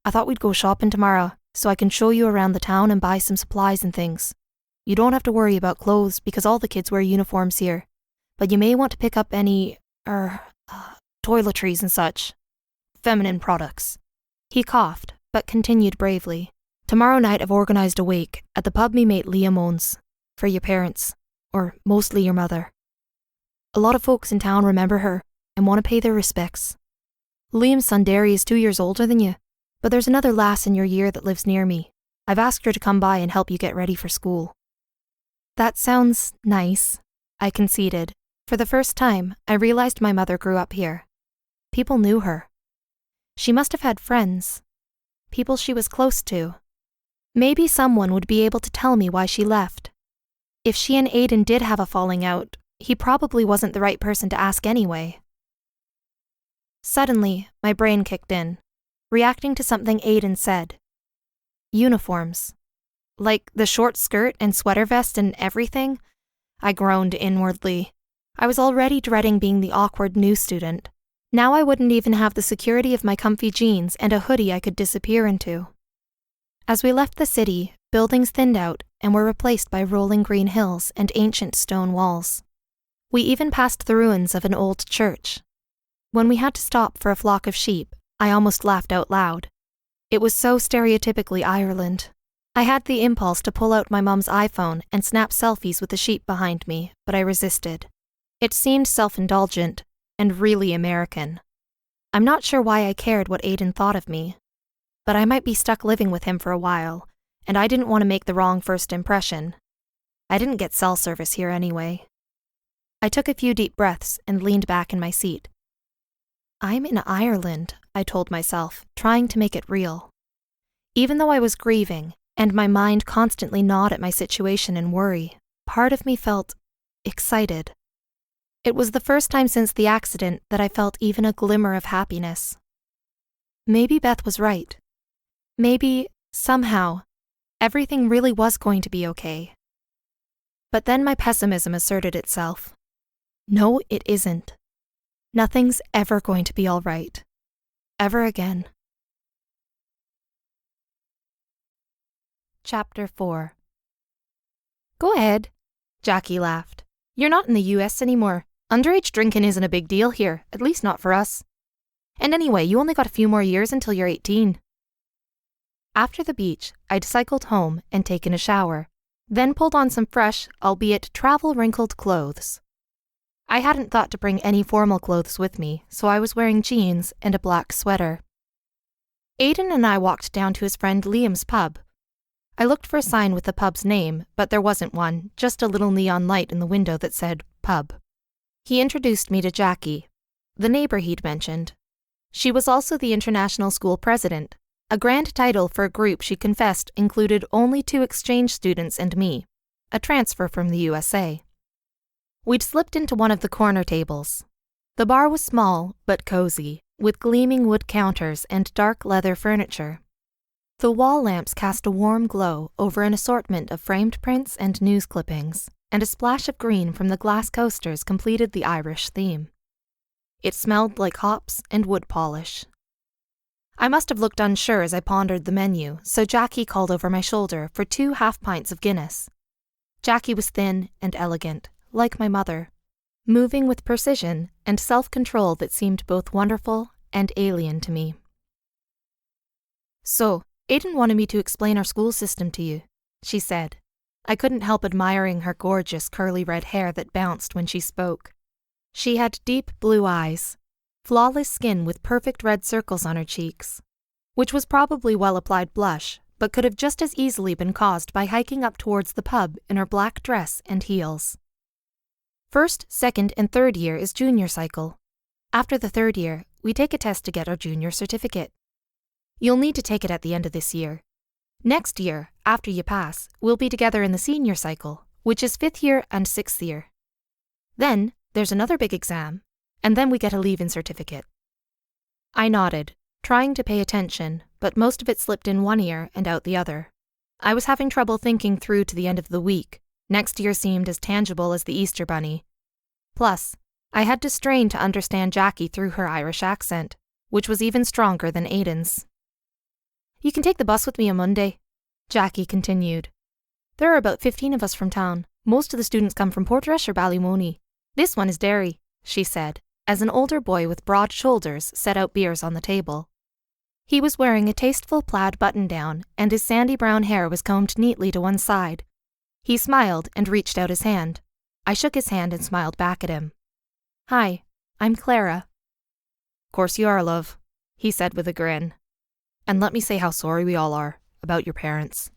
"I thought we'd go shopping tomorrow, so I can show you around the town and buy some supplies and things. You don't have to worry about clothes because all the kids wear uniforms here, but you may want to pick up any, toiletries and such. Feminine products." He coughed, but continued bravely. "Tomorrow night I've organised a wake at the pub me mate Liam owns, for your parents, or mostly your mother. A lot of folks in town remember her and want to pay their respects. Liam's son Derry is 2 years older than you, but there's another lass in your year that lives near me. I've asked her to come by and help you get ready for school." That sounds nice, I conceded. For the first time, I realized my mother grew up here. People knew her. She must have had friends, people she was close to. Maybe someone would be able to tell me why she left. If she and Aiden did have a falling out, he probably wasn't the right person to ask anyway. Suddenly, my brain kicked in, reacting to something Aiden said. Uniforms. Like the short skirt and sweater vest and everything? I groaned inwardly. I was already dreading being the awkward new student. Now I wouldn't even have the security of my comfy jeans and a hoodie I could disappear into. As we left the city, buildings thinned out and were replaced by rolling green hills and ancient stone walls. We even passed the ruins of an old church. When we had to stop for a flock of sheep, I almost laughed out loud. It was so stereotypically Ireland. I had the impulse to pull out my mum's iPhone and snap selfies with the sheep behind me, but I resisted. It seemed self-indulgent and really American. I'm not sure why I cared what Aiden thought of me, but I might be stuck living with him for a while, and I didn't want to make the wrong first impression. I didn't get cell service here anyway. I took a few deep breaths and leaned back in my seat. I'm in Ireland, I told myself, trying to make it real. Even though I was grieving, and my mind constantly gnawed at my situation in worry, part of me felt excited. It was the first time since the accident that I felt even a glimmer of happiness. Maybe Beth was right. Maybe, somehow, everything really was going to be okay. But then my pessimism asserted itself. No, it isn't. Nothing's ever going to be all right. Ever again. Chapter 4. Go ahead, Jackie laughed. You're not in the US anymore. Underage drinking isn't a big deal here, at least not for us. And anyway, you only got a few more years until you're 18. After the beach, I'd cycled home and taken a shower, then pulled on some fresh, albeit travel-wrinkled clothes. I hadn't thought to bring any formal clothes with me, so I was wearing jeans and a black sweater. Aiden and I walked down to his friend Liam's pub. I looked for a sign with the pub's name, but there wasn't one, just a little neon light in the window that said, pub. He introduced me to Jackie, the neighbor he'd mentioned. She was also the international school president, a grand title for a group she confessed included only 2 exchange students and me, a transfer from the USA. We'd slipped into one of the corner tables. The bar was small, but cozy, with gleaming wood counters and dark leather furniture. The wall lamps cast a warm glow over an assortment of framed prints and news clippings, and a splash of green from the glass coasters completed the Irish theme. It smelled like hops and wood polish. I must have looked unsure as I pondered the menu, so Jackie called over my shoulder for 2 half-pints of Guinness. Jackie was thin and elegant, like my mother, moving with precision and self-control that seemed both wonderful and alien to me. So, Aiden wanted me to explain our school system to you, she said. I couldn't help admiring her gorgeous curly red hair that bounced when she spoke. She had deep blue eyes, flawless skin with perfect red circles on her cheeks, which was probably well-applied blush, but could have just as easily been caused by hiking up towards the pub in her black dress and heels. First, second, and third year is junior cycle. After the 3rd year, we take a test to get our junior certificate. You'll need to take it at the end of this year. Next year, after you pass, we'll be together in the senior cycle, which is 5th year and 6th year. Then, there's another big exam, and then we get a leave-in certificate. I nodded, trying to pay attention, but most of it slipped in one ear and out the other. I was having trouble thinking through to the end of the week. Next year seemed as tangible as the Easter Bunny. Plus, I had to strain to understand Jackie through her Irish accent, which was even stronger than Aidan's. "You can take the bus with me on Monday," Jackie continued. "There are about 15 of us from town. Most of the students come from Portrush or Ballymoney. This one is Derry," she said, as an older boy with broad shoulders set out beers on the table. He was wearing a tasteful plaid button-down, and his sandy brown hair was combed neatly to one side. He smiled and reached out his hand. I shook his hand and smiled back at him. "Hi, I'm Clara." "Course you are, love," he said with a grin. "And let me say how sorry we all are about your parents."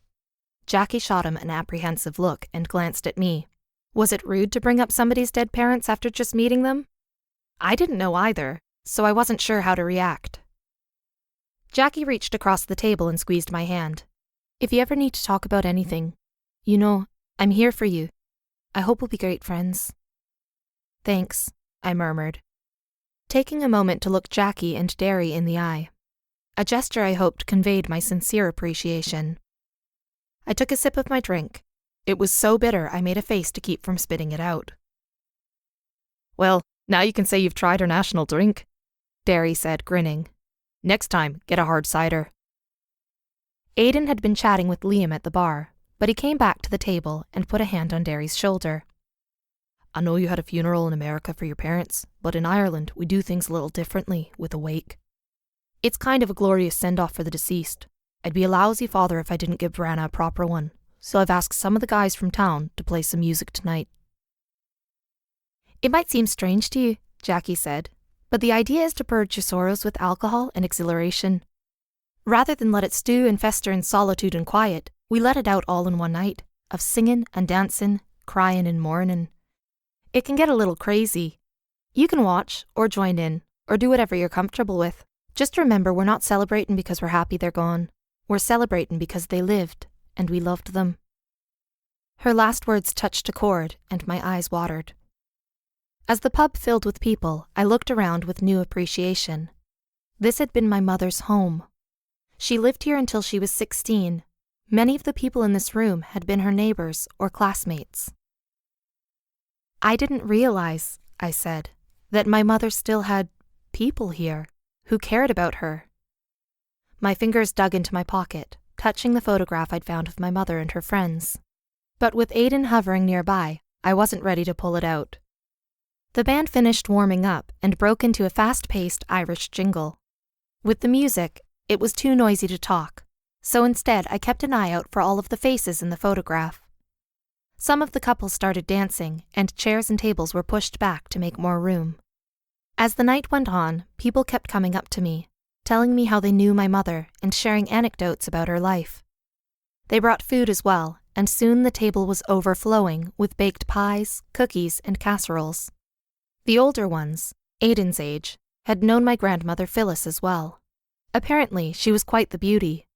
Jackie shot him an apprehensive look and glanced at me. Was it rude to bring up somebody's dead parents after just meeting them? I didn't know either, so I wasn't sure how to react. Jackie reached across the table and squeezed my hand. "If you ever need to talk about anything, you know, I'm here for you. I hope we'll be great friends." "Thanks," I murmured, taking a moment to look Jackie and Derry in the eye. A gesture I hoped conveyed my sincere appreciation. I took a sip of my drink. It was so bitter I made a face to keep from spitting it out. "Well, now you can say you've tried our national drink," Derry said, grinning. "Next time, get a hard cider." Aidan had been chatting with Liam at the bar, but he came back to the table and put a hand on Derry's shoulder. "I know you had a funeral in America for your parents, but in Ireland we do things a little differently with a wake. It's kind of a glorious send-off for the deceased. I'd be a lousy father if I didn't give Branna a proper one, so I've asked some of the guys from town to play some music tonight." "It might seem strange to you," Jackie said, "but the idea is to purge your sorrows with alcohol and exhilaration. Rather than let it stew and fester in solitude and quiet, we let it out all in one night, of singing and dancing, crying and mourning. It can get a little crazy. You can watch, or join in, or do whatever you're comfortable with. Just remember we're not celebrating because we're happy they're gone. We're celebrating because they lived, and we loved them." Her last words touched a chord, and my eyes watered. As the pub filled with people, I looked around with new appreciation. This had been my mother's home. She lived here until she was 16. Many of the people in this room had been her neighbors or classmates. "I didn't realize," I said, "that my mother still had people here who cared about her." My fingers dug into my pocket, touching the photograph I'd found of my mother and her friends. But with Aidan hovering nearby, I wasn't ready to pull it out. The band finished warming up and broke into a fast-paced Irish jingle. With the music, it was too noisy to talk, so instead I kept an eye out for all of the faces in the photograph. Some of the couples started dancing, and chairs and tables were pushed back to make more room. As the night went on, people kept coming up to me, telling me how they knew my mother and sharing anecdotes about her life. They brought food as well, and soon the table was overflowing with baked pies, cookies, and casseroles. The older ones, Aidan's age, had known my grandmother Phyllis as well. Apparently, she was quite the beauty.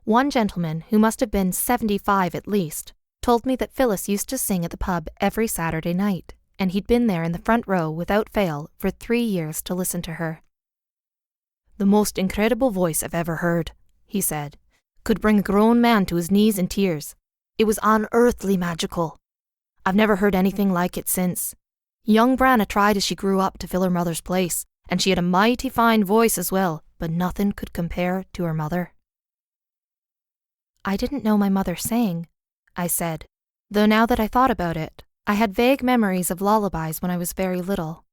One gentleman, who must have been 75 at least, told me that Phyllis used to sing at the pub every Saturday night, and he'd been there in the front row without fail for 3 years to listen to her. "The most incredible voice I've ever heard," he said. "Could bring a grown man to his knees in tears. It was unearthly magical. I've never heard anything like it since. Young Branna tried as she grew up to fill her mother's place, and she had a mighty fine voice as well, but nothing could compare to her mother." "I didn't know my mother sang," I said, though now that I thought about it, I had vague memories of lullabies when I was very little.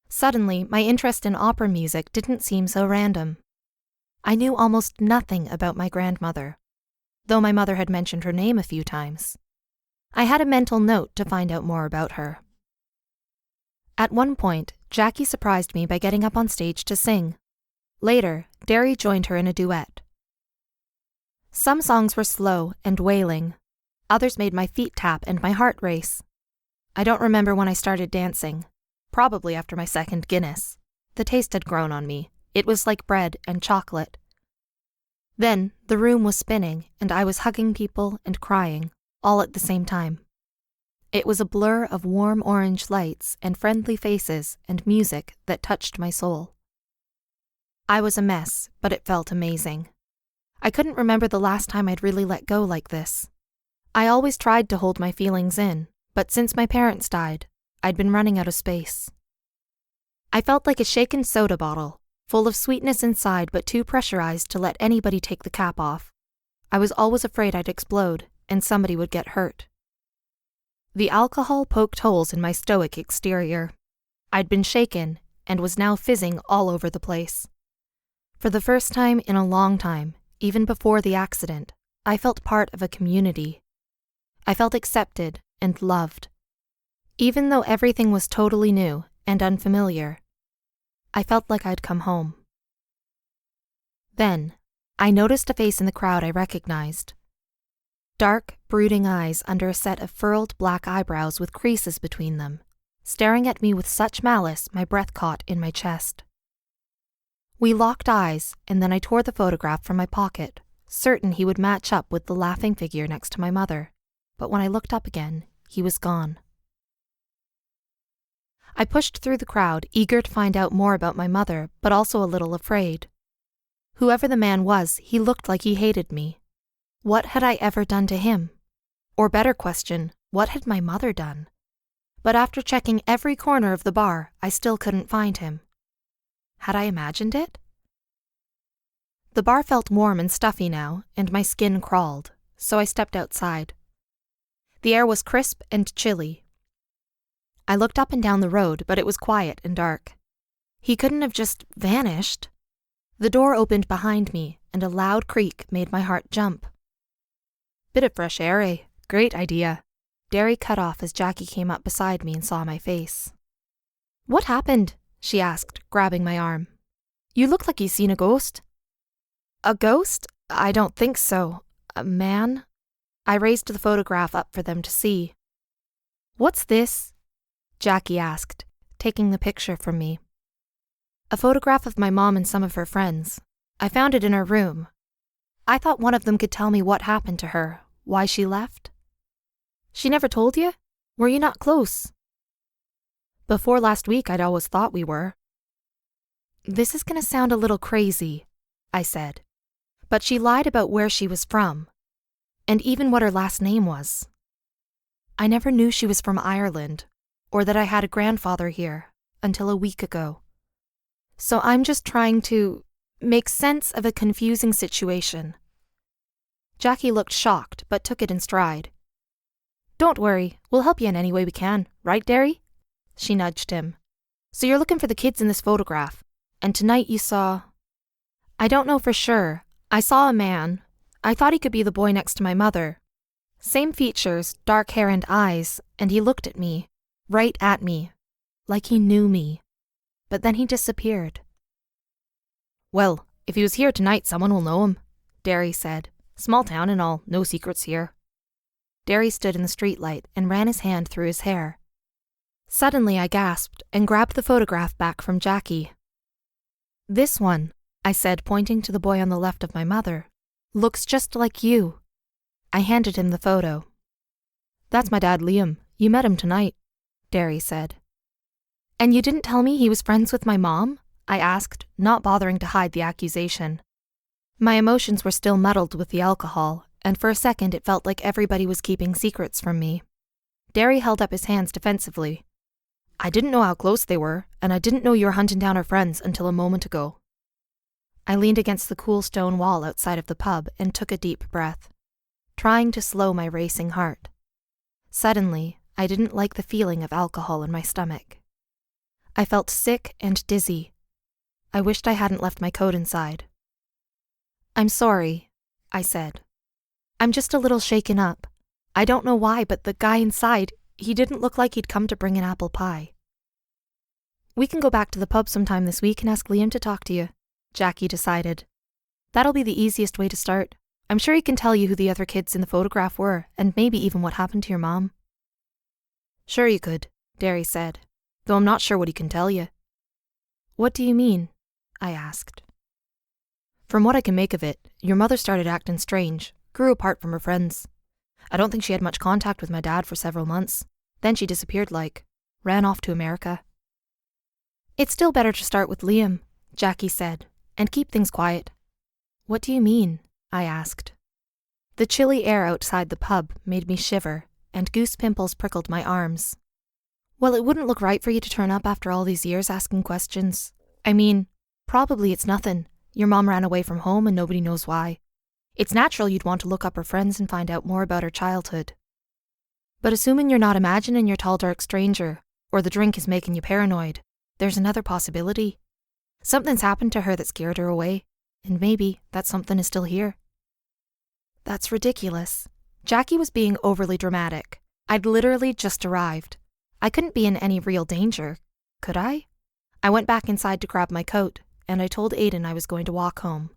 Suddenly, my interest in opera music didn't seem so random. I knew almost nothing about my grandmother, though my mother had mentioned her name a few times. I had a mental note to find out more about her. At one point, Jackie surprised me by getting up on stage to sing. Later, Derry joined her in a duet. Some songs were slow and wailing. Others made my feet tap and my heart race. I don't remember when I started dancing. Probably after my second Guinness. The taste had grown on me. It was like bread and chocolate. Then, the room was spinning, and I was hugging people and crying, all at the same time. It was a blur of warm orange lights and friendly faces and music that touched my soul. I was a mess, but it felt amazing. I couldn't remember the last time I'd really let go like this. I always tried to hold my feelings in, but since my parents died, I'd been running out of space. I felt like a shaken soda bottle, full of sweetness inside but too pressurized to let anybody take the cap off. I was always afraid I'd explode, and somebody would get hurt. The alcohol poked holes in my stoic exterior. I'd been shaken, and was now fizzing all over the place. For the first time in a long time, even before the accident, I felt part of a community. I felt accepted and loved. Even though everything was totally new and unfamiliar, I felt like I'd come home. Then, I noticed a face in the crowd I recognized. Dark, brooding eyes under a set of furrowed black eyebrows with creases between them, staring at me with such malice my breath caught in my chest. We locked eyes, and then I tore the photograph from my pocket, certain he would match up with the laughing figure next to my mother, but when I looked up again, he was gone. I pushed through the crowd, eager to find out more about my mother, but also a little afraid. Whoever the man was, he looked like he hated me. What had I ever done to him? Or better question, what had my mother done? But after checking every corner of the bar, I still couldn't find him. Had I imagined it? The bar felt warm and stuffy now, and my skin crawled, so I stepped outside. The air was crisp and chilly. I looked up and down the road, but it was quiet and dark. He couldn't have just vanished. The door opened behind me, and a loud creak made my heart jump. Bit of fresh air, eh? Great idea. Derry cut off as Jackie came up beside me and saw my face. What happened? She asked, grabbing my arm. You look like you seen a ghost. A ghost? I don't think so. A man? I raised the photograph up for them to see. What's this? Jackie asked, taking the picture from me. A photograph of my mom and some of her friends. I found it in her room. I thought one of them could tell me what happened to her, why she left. She never told you? Were you not close? Before last week, I'd always thought we were. This is going to sound a little crazy, I said, but she lied about where she was from, and even what her last name was. I never knew she was from Ireland, or that I had a grandfather here, until a week ago. So I'm just trying to make sense of a confusing situation. Jackie looked shocked, but took it in stride. Don't worry, we'll help you in any way we can, right, Derry? She nudged him. So you're looking for the kids in this photograph, and tonight you saw... I don't know for sure. I saw a man. I thought he could be the boy next to my mother. Same features, dark hair and eyes, and he looked at me, right at me, like he knew me. But then he disappeared. Well, if he was here tonight, someone will know him, Derry said. Small town and all, no secrets here. Derry stood in the streetlight and ran his hand through his hair. Suddenly I gasped and grabbed the photograph back from Jackie. This one, I said, pointing to the boy on the left of my mother, looks just like you. I handed him the photo. That's my dad, Liam. You met him tonight, Derry said. And you didn't tell me he was friends with my mom? I asked, not bothering to hide the accusation. My emotions were still muddled with the alcohol, and for a second it felt like everybody was keeping secrets from me. Derry held up his hands defensively. I didn't know how close they were, and I didn't know you were hunting down her friends until a moment ago. I leaned against the cool stone wall outside of the pub and took a deep breath, trying to slow my racing heart. Suddenly, I didn't like the feeling of alcohol in my stomach. I felt sick and dizzy. I wished I hadn't left my coat inside. I'm sorry, I said. I'm just a little shaken up. I don't know why, but the guy inside, he didn't look like he'd come to bring an apple pie. We can go back to the pub sometime this week and ask Liam to talk to you, Jackie decided. That'll be the easiest way to start. I'm sure he can tell you who the other kids in the photograph were, and maybe even what happened to your mom. Sure you could, Derry said, though I'm not sure what he can tell you. What do you mean? I asked. From what I can make of it, your mother started acting strange, grew apart from her friends. I don't think she had much contact with my dad for several months. Then she disappeared ran off to America. It's still better to start with Liam, Jackie said, and keep things quiet." "What do you mean?" I asked. The chilly air outside the pub made me shiver, and goose pimples prickled my arms. "Well, it wouldn't look right for you to turn up after all these years asking questions. I mean, probably it's nothing. Your mom ran away from home and nobody knows why. It's natural you'd want to look up her friends and find out more about her childhood. But assuming you're not imagining your tall dark stranger, or the drink is making you paranoid, there's another possibility. Something's happened to her that scared her away, and maybe that something is still here." That's ridiculous. Jackie was being overly dramatic. I'd literally just arrived. I couldn't be in any real danger, could I? I went back inside to grab my coat, and I told Aiden I was going to walk home.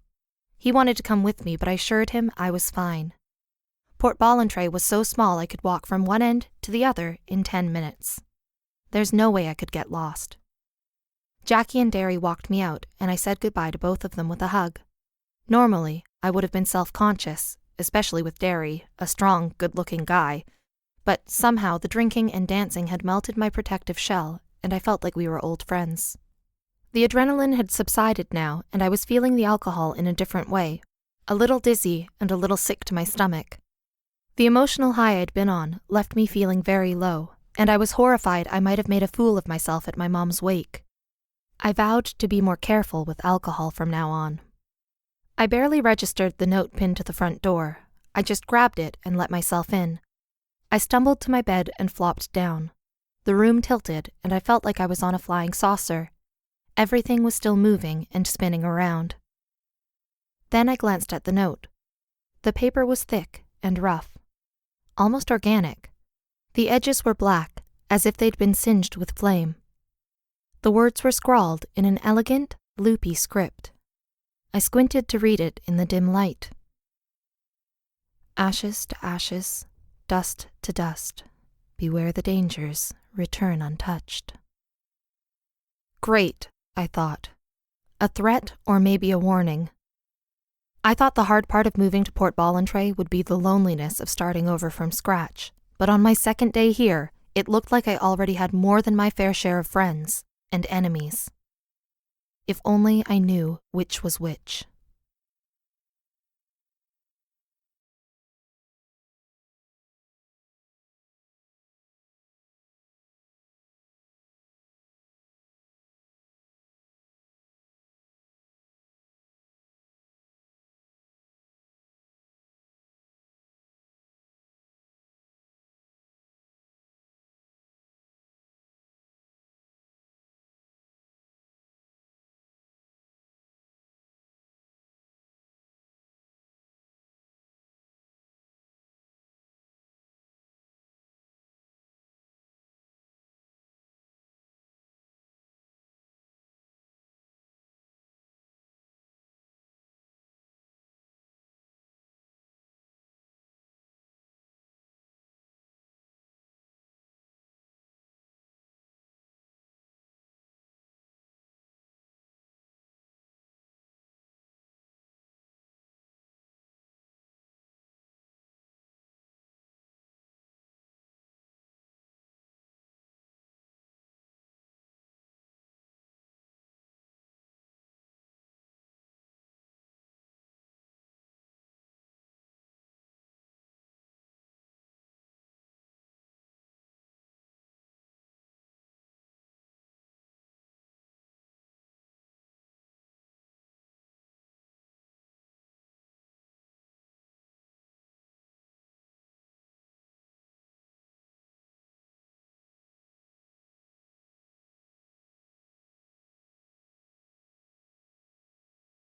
He wanted to come with me, but I assured him I was fine. Port Ballantrae was so small I could walk from one end to the other in 10 minutes. There's no way I could get lost. Jackie and Derry walked me out, and I said goodbye to both of them with a hug. Normally, I would have been self-conscious, especially with Derry, a strong, good-looking guy, but somehow the drinking and dancing had melted my protective shell, and I felt like we were old friends. The adrenaline had subsided now, and I was feeling the alcohol in a different way, a little dizzy and a little sick to my stomach. The emotional high I'd been on left me feeling very low, and I was horrified I might have made a fool of myself at my mom's wake. I vowed to be more careful with alcohol from now on. I barely registered the note pinned to the front door. I just grabbed it and let myself in. I stumbled to my bed and flopped down. The room tilted, and I felt like I was on a flying saucer. Everything was still moving and spinning around. Then I glanced at the note. The paper was thick and rough, almost organic. The edges were black, as if they'd been singed with flame. The words were scrawled in an elegant, loopy script. I squinted to read it in the dim light. "Ashes to ashes, dust to dust. Beware the dangers, return untouched." Great, I thought. A threat or maybe a warning. I thought the hard part of moving to Port Ballantrae would be the loneliness of starting over from scratch, but on my second day here, it looked like I already had more than my fair share of friends and enemies. If only I knew which was which.